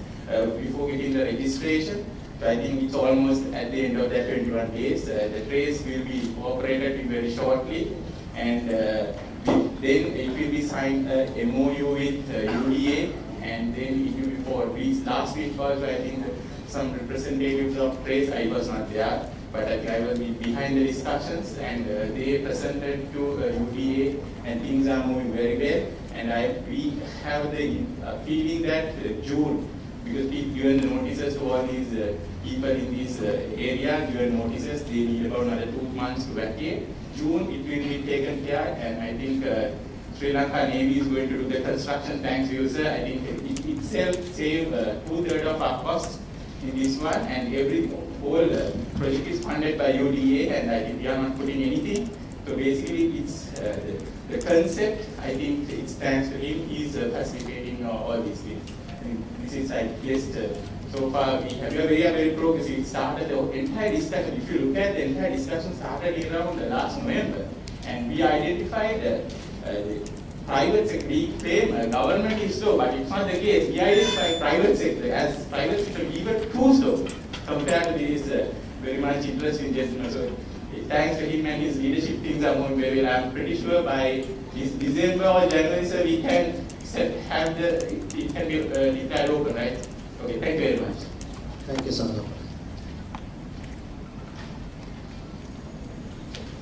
before getting the registration. So I think it's almost at the end of that 21 days. The trace will be operated very shortly, and then it will be signed a MOU with UDA, and then it will be for weeks. Last week also, I think some representatives of trace, I was not there, but I think I was behind the discussions, and they presented to UDA, and things are moving very well. And we have the feeling that June, because we've given the notices to all these people in this area, given notices, they need about another 2 months to vacate. June, it will be taken care, and I think Sri Lanka Navy is going to do the construction. Thanks to you, sir. I think it itself saved 2/3 of our costs in this one, and whole project is funded by UDA, and I think we are not putting anything. So basically, it's the concept. I think it's thanks to him. He's facilitating all these things. And this is, I guess, so far we are very progressive. It started the entire discussion. If you look at the entire discussion, started around last November, and we identified the private sector. We claim government is slow, but it's not the case. We identified private sector as private sector. We were too slow compared to this very much interesting gentleman. So thanks to him and his leadership, things are moving very well. I'm pretty sure by this December or January, so we can have it can be declared open, right? Okay, thank you very much. Thank you, Sandra.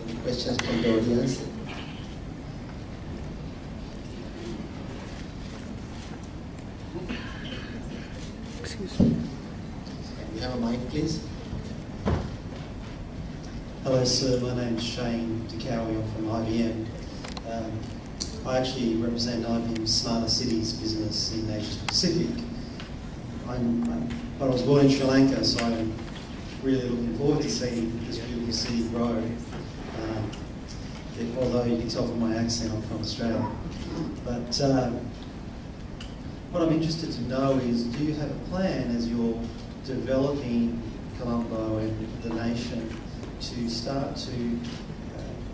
Any questions from the audience? Excuse me. Can we have a mic, please? Hello, sir. My name's Shane DeCowie. I'm from IBM. I actually represent IBM's Smarter Cities business in Asia Pacific. But I was born in Sri Lanka, so I'm really looking forward to seeing this beautiful city grow. Although you can tell from my accent, I'm from Australia. But what I'm interested to know is, do you have a plan as you're developing Colombo and the nation to start to,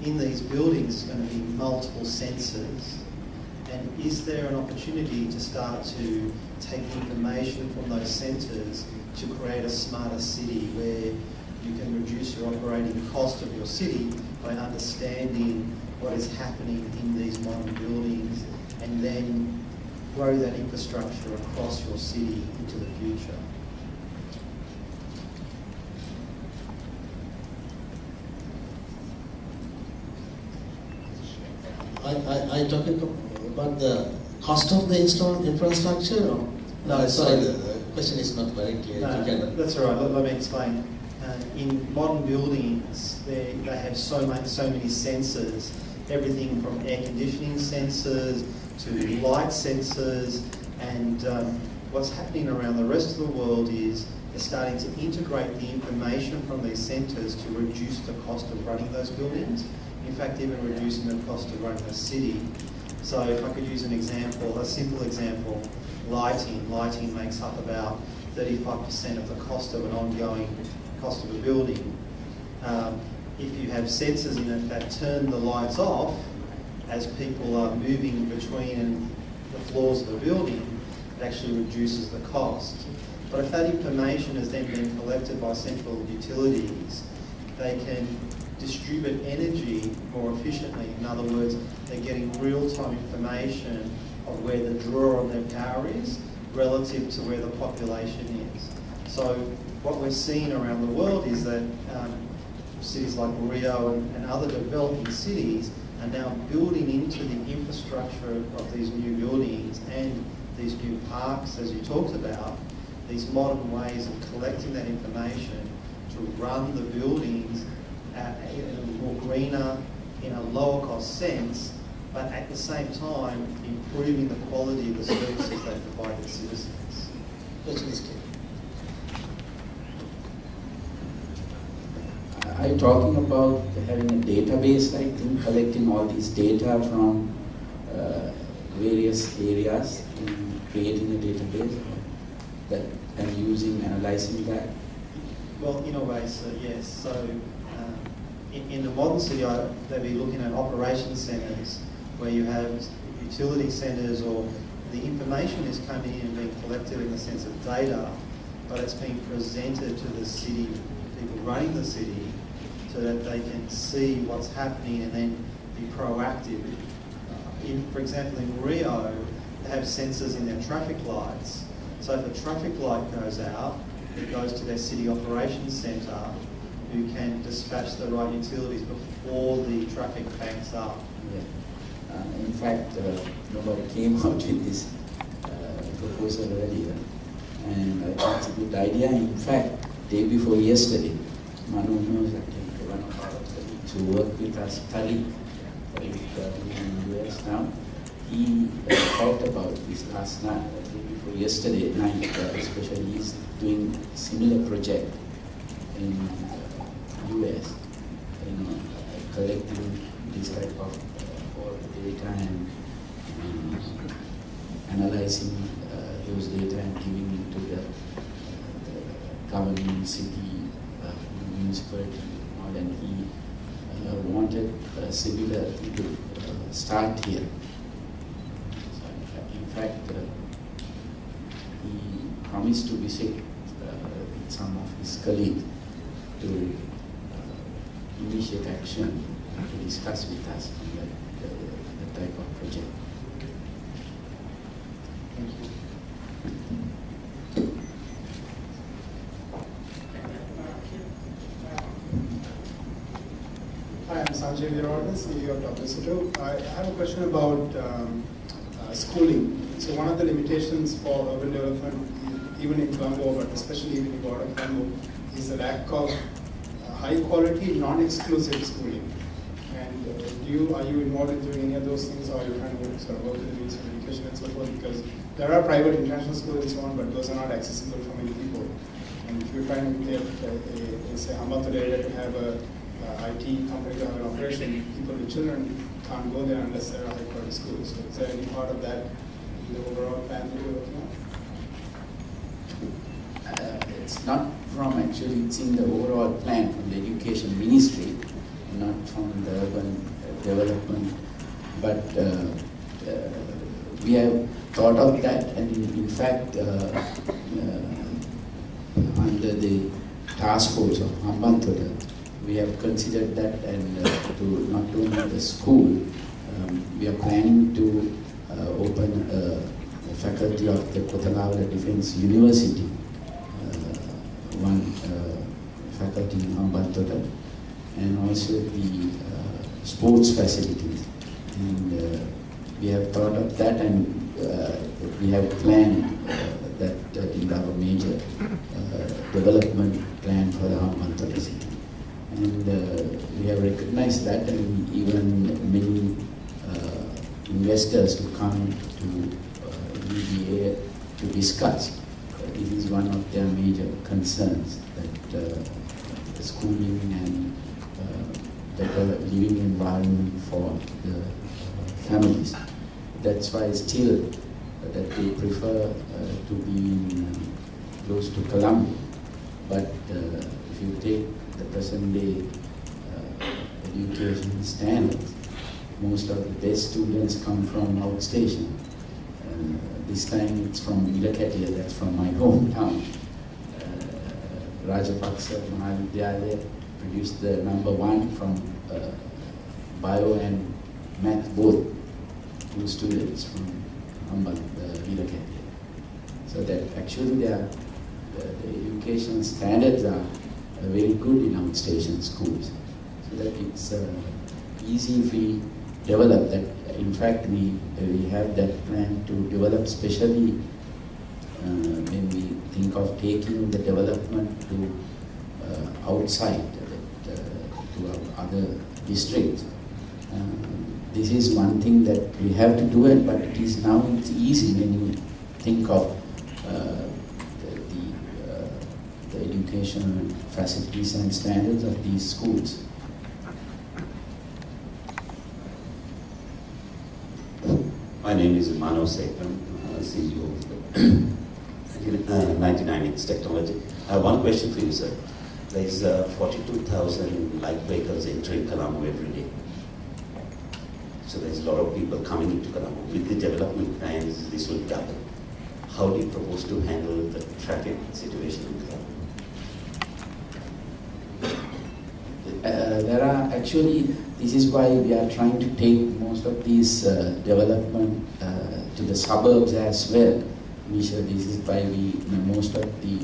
in these buildings, there's going to be multiple sensors, and is there an opportunity to start to take information from those sensors to create a smarter city where you can reduce your operating cost of your city by understanding what is happening in these modern buildings, and then grow that infrastructure across your city into the future? Are you talking about the cost of the installed infrastructure? Or? No, sorry, the question is not very clear. No, that's all right. Let me explain. In modern buildings, they have so many sensors, everything from air conditioning sensors to light sensors, and what's happening around the rest of the world is they're starting to integrate the information from these centres to reduce the cost of running those buildings. In fact, even reducing the cost of running a city. So if I could use an example, a simple example, lighting. Lighting makes up about 35% of the cost of an ongoing cost of a building. If you have sensors in it that turn the lights off as people are moving between the floors of the building, it actually reduces the cost. But if that information has then been collected by central utilities, they can distribute energy more efficiently. In other words, they're getting real-time information of where the draw on their power is relative to where the population is. So what we're seeing around the world is that cities like Rio and other developing cities are now building into the infrastructure of these new buildings and these new parks, as you talked about, these modern ways of collecting that information to run the buildings in a more greener, in a lower cost sense, but at the same time improving the quality of the services they provide their citizens. Are you talking about having a database, I think, collecting all these data from various areas and creating a database that and analyzing that? Well, in a way, so yes. So in the modern city, they'll be looking at operations centres where you have utility centres, or the information is coming in and being collected in the sense of data, but it's being presented to the city, people running the city, so that they can see what's happening and then be proactive. For example, in Rio, they have sensors in their traffic lights. So if a traffic light goes out, it goes to their city operations centre, who can dispatch the right utilities before the traffic banks up. Yeah. In fact, nobody came out with this proposal earlier, and I think it's a good idea. In fact, day before yesterday, Manu knows, I think, one of our colleagues who work with us, Tariq, in the US now, he talked about this last night, day before yesterday night, especially. He's doing a similar project in US, collecting this type of all the data and analyzing those data and giving it to the government, city, municipality, and he wanted a similar thing to start here. So in fact, he promised to visit with some of his colleagues to initiate action to discuss with us on the type of project. Thank you. Hi, I'm Sanjay Virwardhan, CEO of WSO2. I have a question about schooling. So one of the limitations for urban development, even in Colombo, but especially when you go out of Colombo, is the lack of high quality, non-exclusive schooling. And are you involved in doing any of those things, or are you trying to sort of work with the Ministry of Education and so forth? Because there are private international schools and so on, but those are not accessible for many people. And if you're trying to get, say, Hambantota area to have a IT company to have an operation, people with children can't go there unless there are high quality schools. So is there any part of that in the overall plan that you're working on? It's not from actually, it's in the overall plan from the Education Ministry, not from the urban development. But we have thought of that, and in fact, under the task force of Hambantota, we have considered that, and to not only the school, we are planning to open a faculty of the Gotabaya Defence University, one faculty in Hambantota, and also the sports facilities. And we have thought of that, and we have planned that in our major development plan for the Hambantota city. And we have recognized that, and even many investors who come to UBA to discuss. This is one of their major concerns, that the schooling and better living environment for the families. That's why still that they prefer to be close to Colombo. But if you take the present day education standards, most of the best students come from outstation. This time it's from Lakeside, that's from my hometown. Rajapaksa Mahavidyalaya produced the #1 from bio and math both, 2 students from Lakeside. So that actually the education standards are very good in outstation schools. So that it's easy if we develop that. In fact, we have that plan to develop, especially when we think of taking the development to outside, to other districts. This is one thing that we have to do it, but it's easy when you think of the educational facilities and standards of these schools. My name is Mano Sekram, CEO of 99X Technology. I have one question for you, sir. There is 42,000 light vehicles entering Colombo every day. So there's a lot of people coming into Colombo. With the development plans, this will double. How do you propose to handle the traffic situation in Colombo? There are actually, this is why we are trying to take most of these development to the suburbs as well. This is why most of the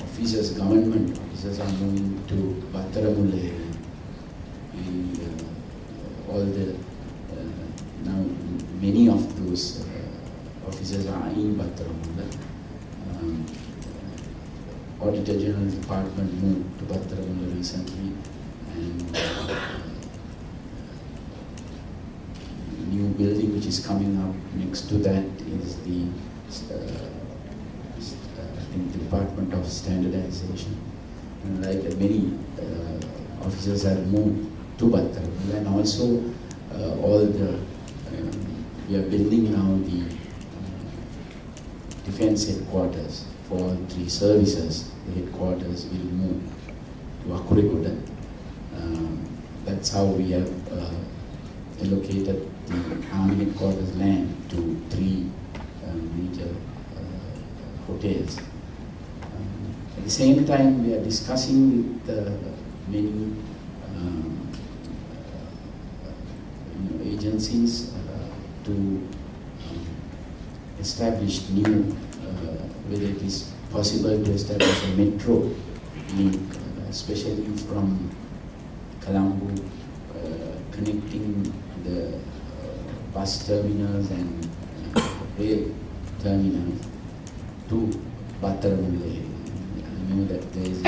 officers, government officers are moving to Battaramulla area. And all the, now many of those officers are in Battaramulla. Auditor General Department moved to Battaramulla recently, and new building which is coming up next to that is the I think Department of Standardization. And like many officers have moved to Battaramulla, and also all the we are building now the defence headquarters for all 3 services. The headquarters will move to Akurigoda. That's how we have allocated the Army headquarters land to 3 major hotels. At the same time, we are discussing with many agencies to establish new, whether it is possible to establish a metro link, especially from Colombo, connecting the bus terminals and rail terminals to Battaramulla. I know that this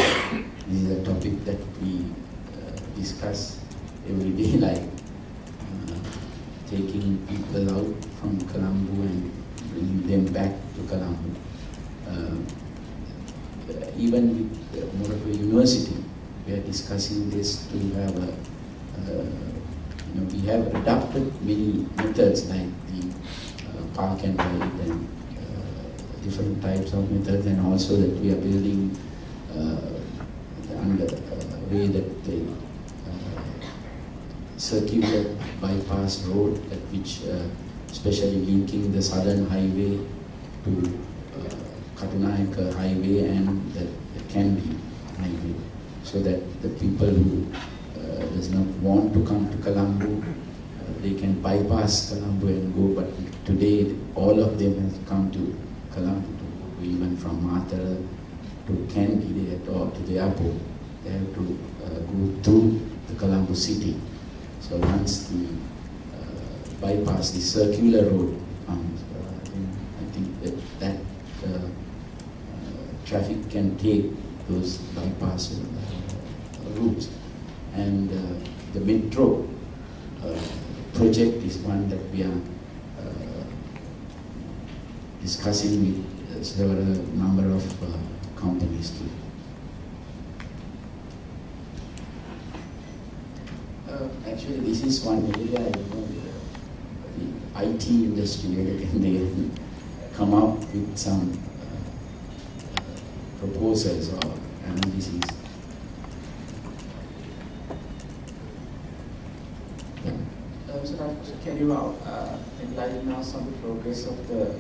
is a topic that we discuss every day, like taking people out from Colombo and bringing them back to Colombo. Even with Morocco University, we are discussing this to have a, we have adopted many methods like the park and ride and different types of methods, and also that we are building the way that the circular bypass road, at which especially linking the southern highway to Katunayaka highway and the Kandy highway, so that the people who does not want to come to Colombo, they can bypass Colombo and go. But today, all of them have come to Colombo, even from Matara to Kandy, they have to the airport. They have to go through the Colombo city. So once the bypass, the circular road comes, I think that traffic can take those bypass routes. And the metro project is one that we are discussing with several number of companies too. Actually, this is one area, the IT industry, they come up with some proposals or analyses. Mr. Rajapaksa, can you enlighten us on the progress of the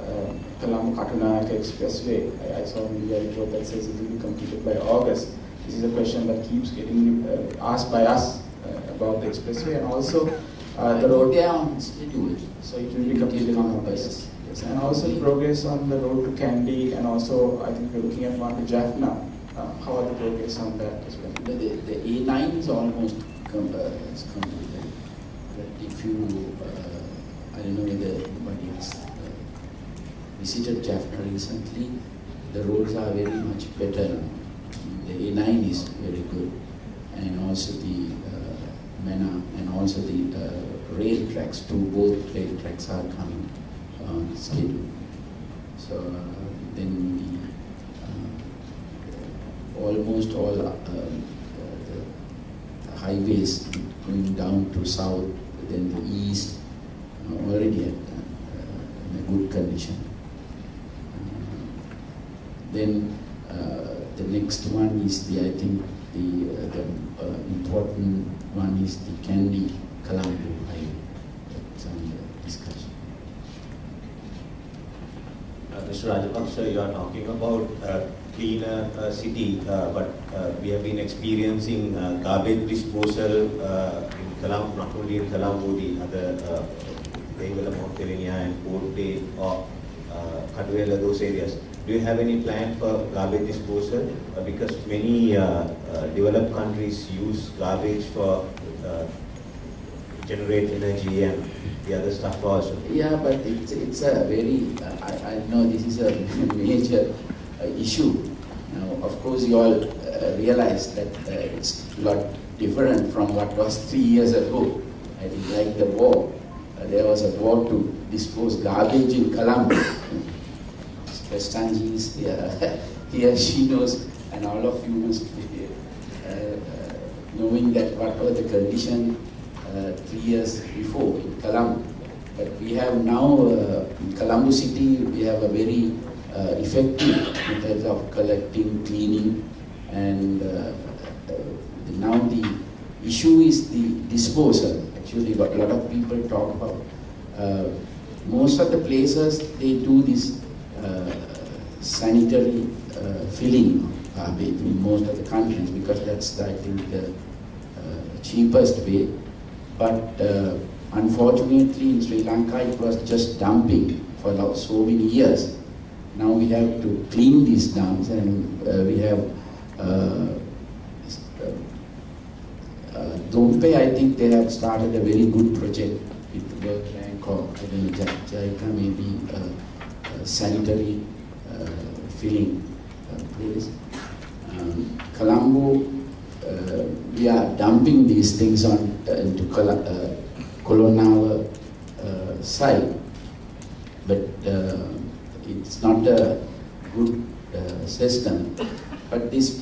Colombo-Katuna Expressway? I saw a media report that says it will be completed by August. This is a question that keeps getting asked by us about the expressway, and also the road. They are on schedule. So it will be completed on August. Yes. And also progress on the road to Kandy, and also I think we're looking at one to Jaffna. How are the progress on that as well? The A9 is almost completed. But if you, I don't know whether anybody has visited Jaffna recently, the roads are very much better now. The A9 is very good, and also the Mena, and also the rail tracks, both rail tracks are coming on schedule. So then almost all the highways going down to south, then the east, already in a good condition. Then the next one is I think the important one is the Kandy-Colombo highway. That's under discussion. Mr. Rajapaksa, you are talking about cleaner city, but we have been experiencing garbage disposal in Colombo, not only in Colombo, the other Devela, Montevideo and Porte or Katuela, those areas. Do you have any plan for garbage disposal? Because many developed countries use garbage for generate energy and the other stuff also. Yeah, but it's a very, I know this is a major issue. Now, of course, you all realize that it's a lot different from what was 3 years ago. I think like the war, there was a war to dispose garbage in Colombo. Prestanji is here, she knows, and all of you must be knowing that what was the condition 3 years before in Colombo. But we have now, in Colombo city, we have a very effective method of collecting, cleaning, and now the issue is the disposal. Actually, what a lot of people talk about. Most of the places, they do this sanitary filling garbage in most of the countries, because that's, I think, the cheapest way. But unfortunately in Sri Lanka it was just dumping for so many years. Now we have to clean these dumps, and we have Dompe, I think they have started a very good project with the World Bank or JICA, maybe sanitary filling place. Colombo, we are dumping these things on into Colonal side, but it's not a good system. But this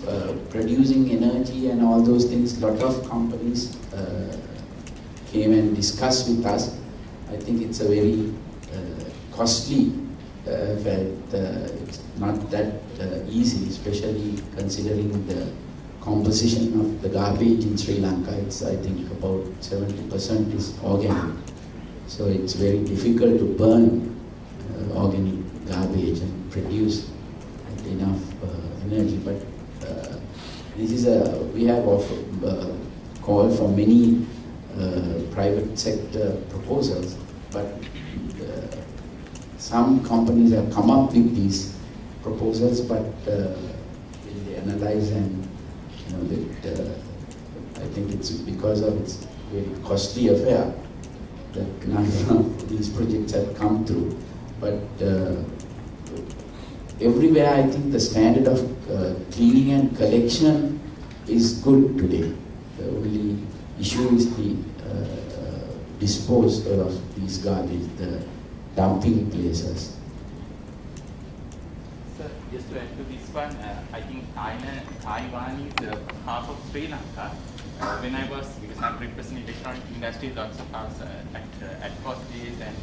producing energy and all those things, lot of companies came and discussed with us. I think it's a very costly affair. It's not that easy, especially considering the composition of the garbage in Sri Lanka. It's, I think, about 70% is organic. So it's very difficult to burn organic garbage and produce enough energy. But this is we have called for many private sector proposals, but some companies have come up with these proposals, but when they analyze and that I think it's because of its very costly affair that none of these projects have come through. But everywhere I think the standard of cleaning and collection is good today. The only issue is the disposal of these garbage, the dumping places. Sir, just to add to this one, I think Taiwan is half of Sri Lanka. When I was, because I'm representing electronic industry, lots of hours at cost days, and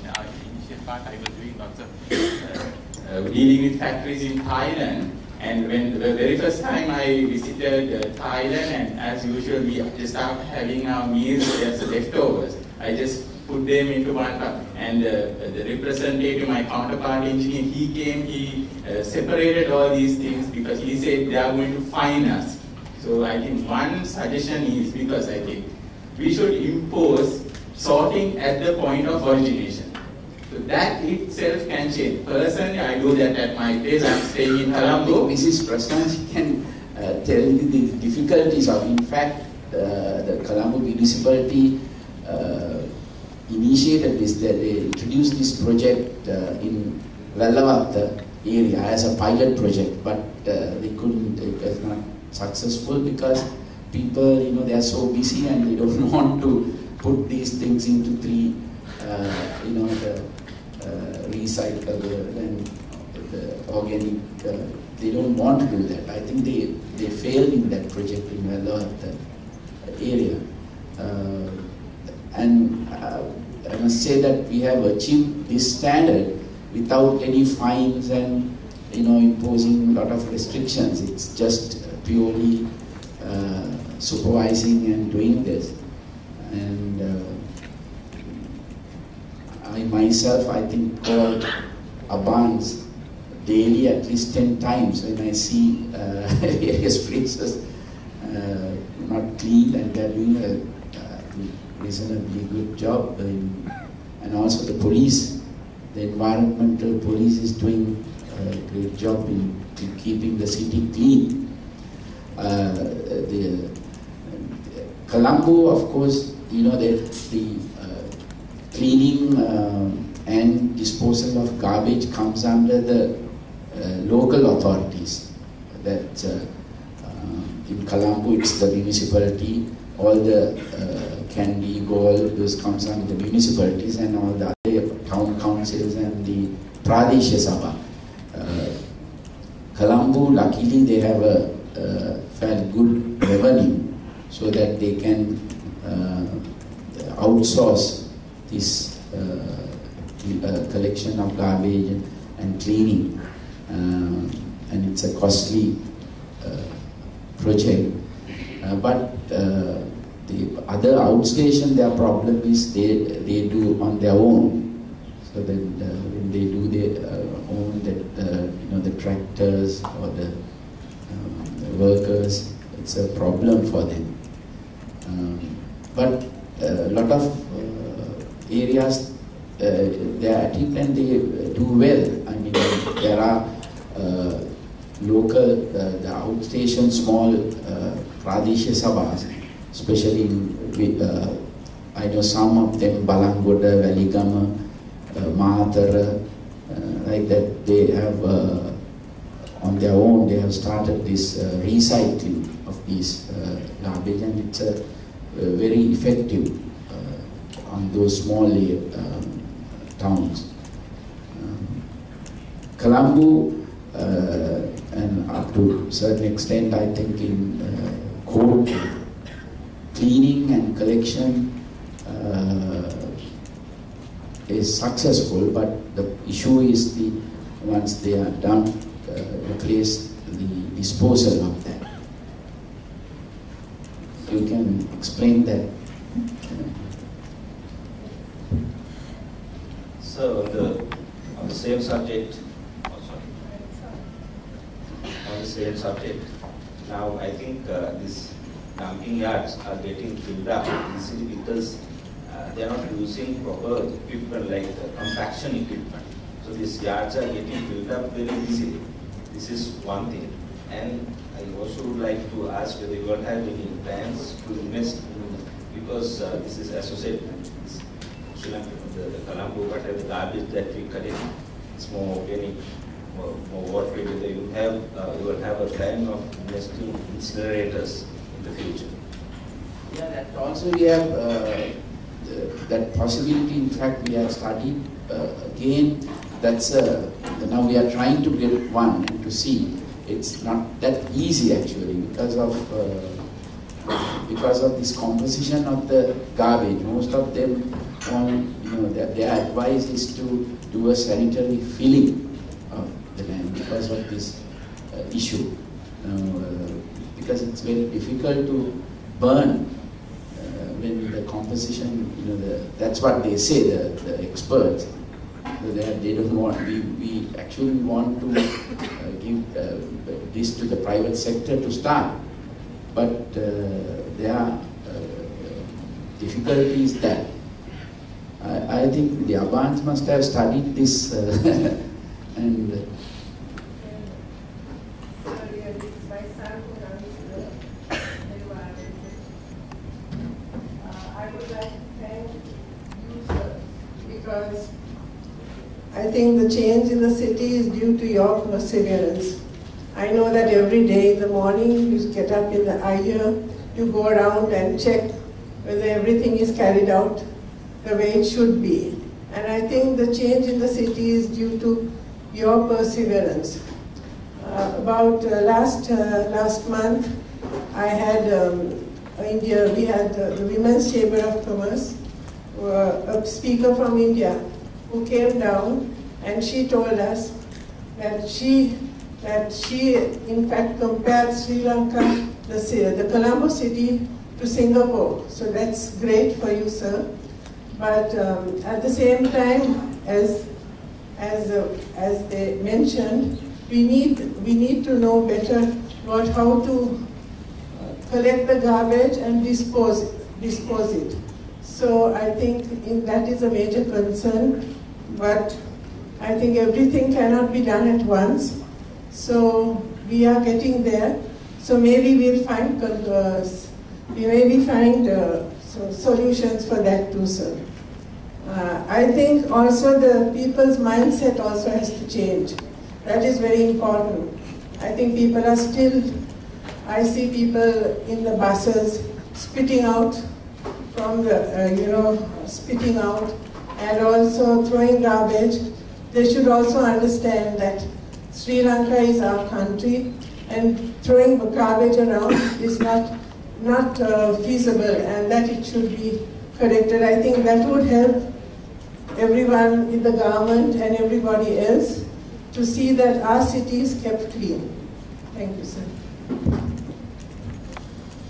initial part I was doing lots of dealing with factories in Thailand. And when the very first time I visited Thailand, and as usual we just start having our meals as leftovers, I I just put them into one cup. And the representative, my counterpart engineer, he came, he separated all these things because he said they are going to fine us. So I think one suggestion is, because I think we should impose sorting at the point of origination. So that itself can change. Personally, I do that at my place. I'm staying in Colombo. Mrs. Prasad can tell you the difficulties of, in fact, the Colombo municipality initiated this, they introduced this project in Vellavatta area as a pilot project, but they couldn't, it was not successful because people, you know, they are so busy and they don't want to put these things into three, you know, the recyclable and the organic, they don't want to do that. I think they failed in that project in Vellavatta area. And I must say that we have achieved this standard without any fines and, you know, imposing a lot of restrictions. It's just purely supervising and doing this. And I myself, I think, call Abans daily at least 10 times when I see various places not clean, and they're doing a reasonably good job. And also the police, the environmental police is doing a great job in keeping the city clean. The Colombo, of course, you know, the cleaning and disposal of garbage comes under the local authorities. That in Colombo, it's the municipality. All the candy, gold, those comes under the municipalities, and all the other town councils and the Pradesha Sabha. Colombo, luckily, they have a fairly good revenue, so that they can outsource this collection of garbage and cleaning, and it's a costly project. But the other outstation, their problem is they do on their own. So that when they do their own, that you know, the tractors or the workers, it's a problem for them. But a lot of areas, they are at it and they do well. I mean, there are local, the outstation small Pradesha Sabhas, especially with, I know some of them, Balangoda, Valigama, Mahatara, like that, they have on their own, they have started this recycling of these garbage, and it's very effective on those small towns. Colombo, and up to a certain extent, I think in court, cleaning and collection is successful, but the issue is the once they are done, replace the disposal of that. You can explain that. So on the same subject, now I think these dumping yards are getting filled up easily because they are not using proper equipment like compaction equipment. So these yards are getting filled up very easily. This is one thing. And I also would like to ask whether you don't have any plans to invest in, because this is associated with Sri Lanka, the Colombo, whatever the garbage that we collect, it's more organic, more water-free. Whether you will have a plan of investing in incinerators in the future. Yeah, that also we have that possibility. In fact, we have studied again. That's now we are trying to get one and to see. It's not that easy actually because of this composition of the garbage. Most of them, you know, their advice is to do a sanitary filling of the land because of this issue. Because it's very difficult to burn when the composition, that's what they say, the experts. So they don't want, we actually want to give this to the private sector to start. But there are difficulties that I think the Abans must have studied this and I would like to thank you, sir, because I think the change in the city is due to your perseverance. I know that every day in the morning you get up in the IR, you go around and check whether everything is carried out the way it should be. And I think the change in the city is due to your perseverance. Last month, I had India, we had the Women's Chamber of Commerce, a speaker from India who came down and she told us that she in fact compared Sri Lanka, the Colombo city, to Singapore. So that's great for you, sir. But at the same time, as they mentioned, we need to know better about how to collect the garbage and dispose it. So I think that is a major concern. But I think everything cannot be done at once. So we are getting there. So maybe we'll find solutions for that too, sir. I think also the people's mindset also has to change. That is very important. I think people are still, I see people in the buses spitting out from the, spitting out and also throwing garbage. They should also understand that Sri Lanka is our country and throwing garbage around is not feasible, and that it should be corrected. I think that would help everyone in the government and everybody else to see that our city is kept clean. Thank you, sir.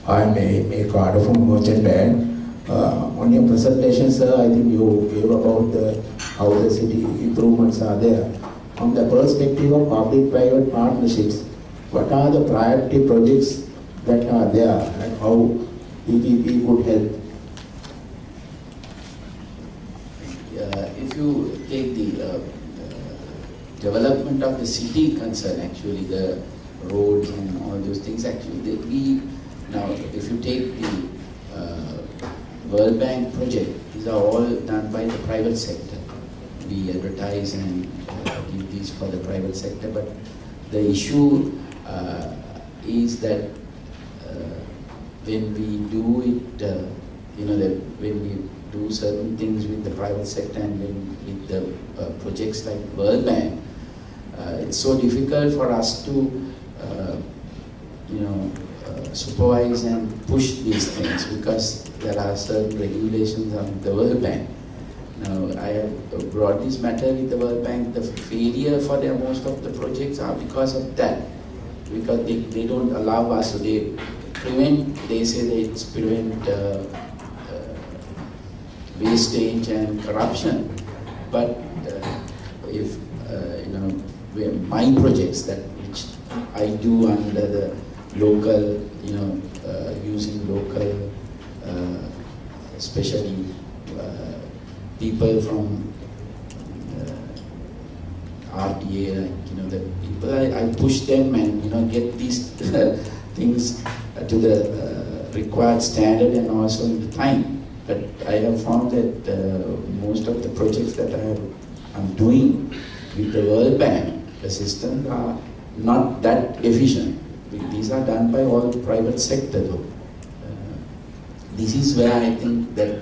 I'm a Carter from Merchant Bank. On your presentation, sir, I think you gave about how the city improvements are there. From the perspective of public-private partnerships, what are the priority projects that are there and how PPP could help? If you take the development of the city concern, actually the roads and all those things, actually now if you take the World Bank project, these are all done by the private sector. We advertise and give these for the private sector, but the issue is that when we do it, when we do certain things with the private sector and with the projects like World Bank, it's so difficult for us to, supervise and push these things because there are certain regulations on the World Bank. Now, I have brought this matter with the World Bank. The failure for most of the projects are because of that. Because they don't allow us, so they say that it's prevent wastage and corruption. But if, my projects which I do under the local, using local, especially people from RTA, the people, I push them and get these things to the required standard and also in the time. But I have found that most of the projects that I'm doing with the World Bank assistance are not that efficient. These are done by all the private sector though. This is where I think that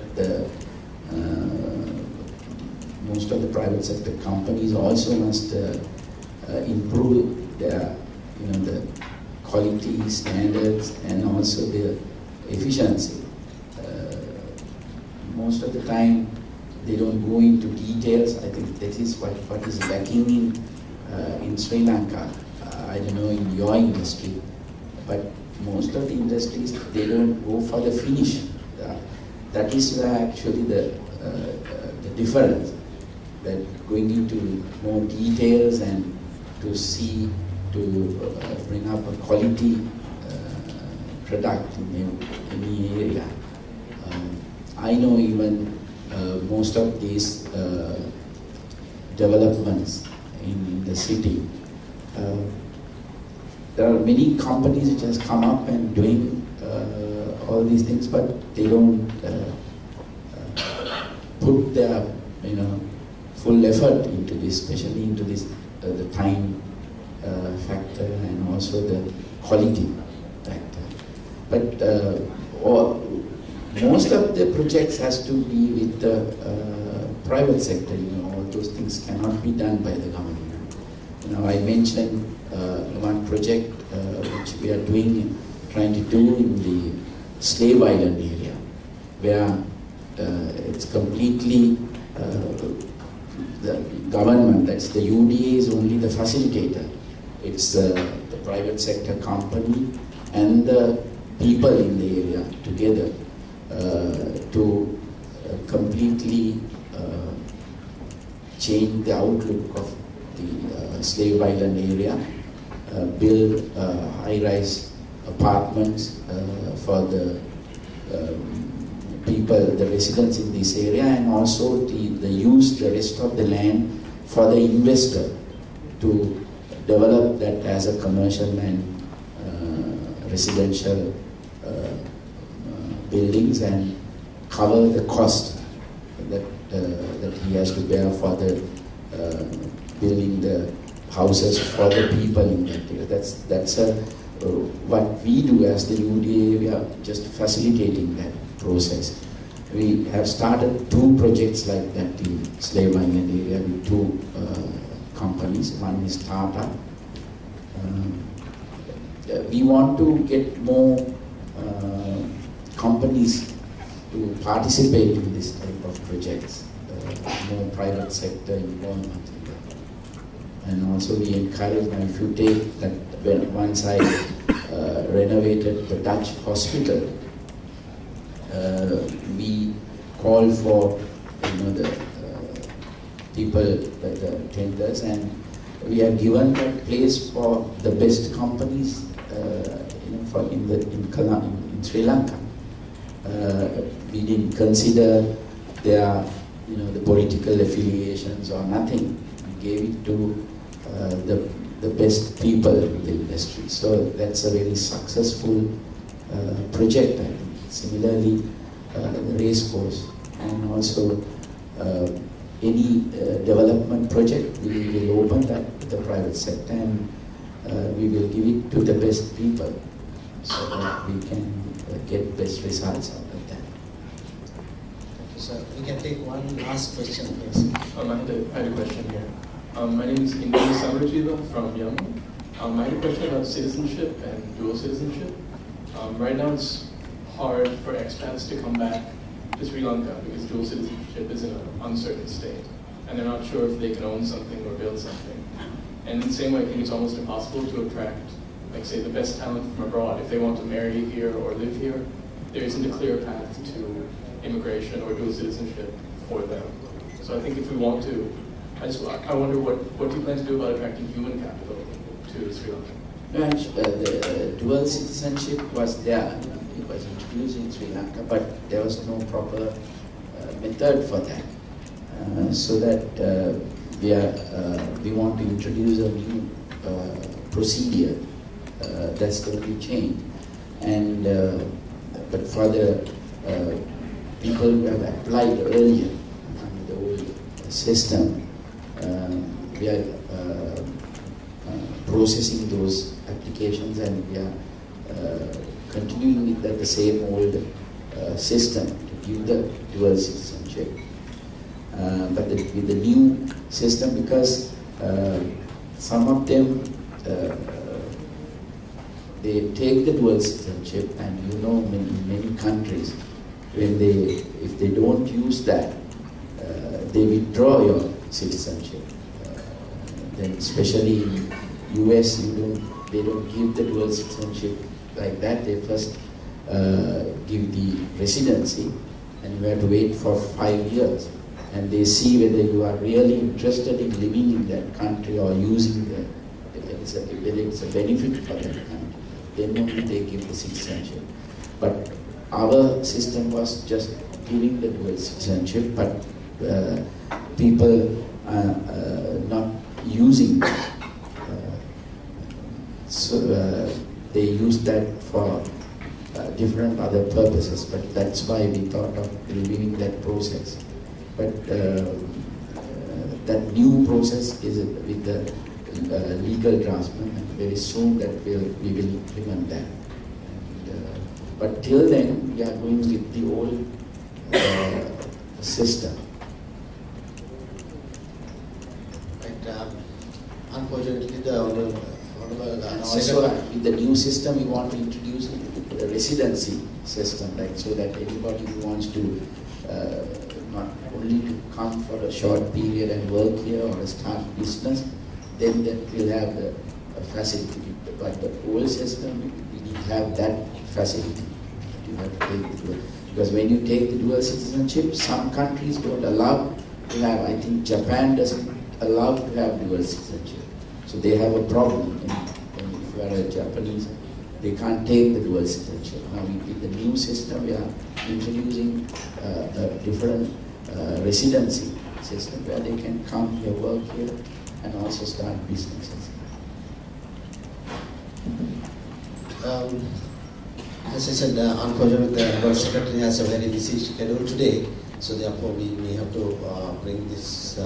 most of the private sector companies also must improve their, the quality standards and also the efficiency. Most of the time, they don't go into details. I think that is what is lacking in Sri Lanka. I don't know in your industry, but most of the industries, they don't go for the finish. that is where actually the difference, that going into more details and to see, to bring up a quality product in any area. I know even most of these developments in the city, there are many companies which has come up and doing all these things, but they don't put their full effort into this, especially into this the time factor and also the quality factor. But most of the projects has to be with the private sector. All those things cannot be done by the government. I mentioned one project which we are trying to do in the Slave Island area, where it's completely the government, that's the UDA, is only the facilitator. It's the private sector company and the people in the area together to completely change the outlook of the Slave Island area, build high-rise apartments for the people, the residents in this area, and also the use the rest of the land for the investor to develop that as a commercial and residential buildings and cover the cost that he has to bear for the building the houses for the people in that area. That's what we do as the UDA. We are just facilitating that process. We have started 2 projects like that in Slave Island area with 2 companies. One is Tata. We want to get more companies to participate in this type of projects, more private sector involvement in that. And also we encourage, if you take that, once I renovated the Dutch hospital, we call for the people, the tenders, and we have given that place for the best companies in Sri Lanka. We didn't consider their the political affiliations or nothing. We gave it to the best people in the industry. So that's a very successful project, I think. Similarly, the race course, and also any development project, we will open that to the private sector, and we will give it to the best people so that we can get best results out of that. Thank you, sir. We can take one last question, please. I had a question here. My name is Indra Samrajiva from Yemen. I had a question about citizenship and dual citizenship. Right now it's hard for expats to come back to Sri Lanka because dual citizenship is in an uncertain state, and they're not sure if they can own something or build something. And in the same way, I think it's almost impossible to attract, like say, the best talent from abroad. If they want to marry here or live here, there isn't a clear path to immigration or dual citizenship for them. So I think if we want to, I wonder what do you plan to do about attracting human capital to Sri Lanka? The dual citizenship was there. It was introduced in Sri Lanka, but there was no proper method for that. So that we want to introduce a new procedure that's going to be changed. And but for the people who have applied earlier under the old system, we are processing those applications, and we are continuing with the same old system to give the dual citizenship. But with the new system, because some of them they take the dual citizenship, and in many countries, if they don't use that, they withdraw your citizenship. Then especially in US, they don't give the dual citizenship like that. They first give the residency, and you have to wait for 5 years, and they see whether you are really interested in living in that country or using whether it's a benefit for that country, then only they give the citizenship. But our system was just giving the dual citizenship, but people not using so they use that for different other purposes, but that's why we thought of reviewing that process. But that new process is with the legal draftsman, and very soon that we will implement that. And, but till then, we are going with the old system. But unfortunately, the and also with the new system, we want to introduce a residency system, like so that anybody who wants to not only to come for a short period and work here or start business, then that will have the facility. But the old system, we didn't have that facility. You have to take the dual. Because when you take the dual citizenship, some countries don't allow to have, I think Japan doesn't allow to have dual citizenship. So they have a problem. And if you are a Japanese, they can't take the dual citizenship. Now with the new system, we are introducing a different residency system where they can come here, work here, and also start businesses. As I said, unfortunately, the World Secretary has a very busy schedule today, so therefore we may have to bring this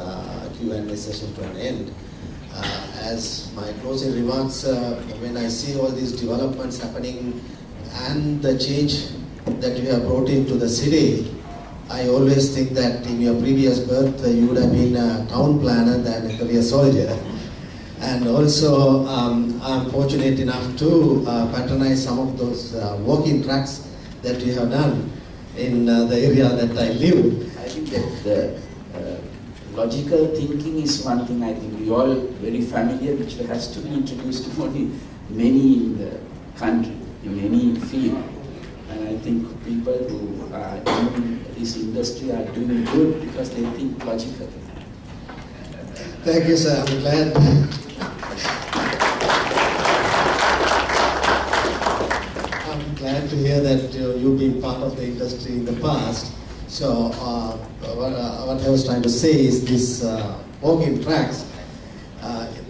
Q&A session to an end. As my closing remarks, when I see all these developments happening and the change that you have brought into the city, I always think that in your previous birth you would have been a town planner than a career soldier. And also, I'm fortunate enough to patronize some of those walking tracks that you have done in the area that I live. I think that the logical thinking is one thing I think we all very familiar, which has to be introduced to many in the country, in any field. And I think people who are in this industry are doing good because they think logically. Thank you, sir. I'm glad. I'm glad to hear that you've been part of the industry in the past. So what I was trying to say is these walking tracks,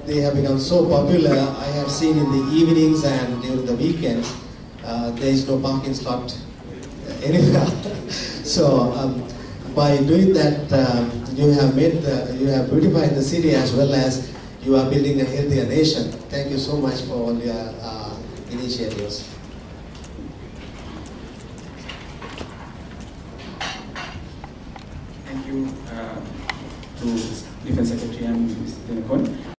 they have become so popular. I have seen in the evenings and during the weekends, there is no parking slot anywhere. So by doing that, you have beautified the city as well as you are building a healthier nation. Thank you so much for all your initiatives. Thank you to Defence Secretary and Mr. Dinakon.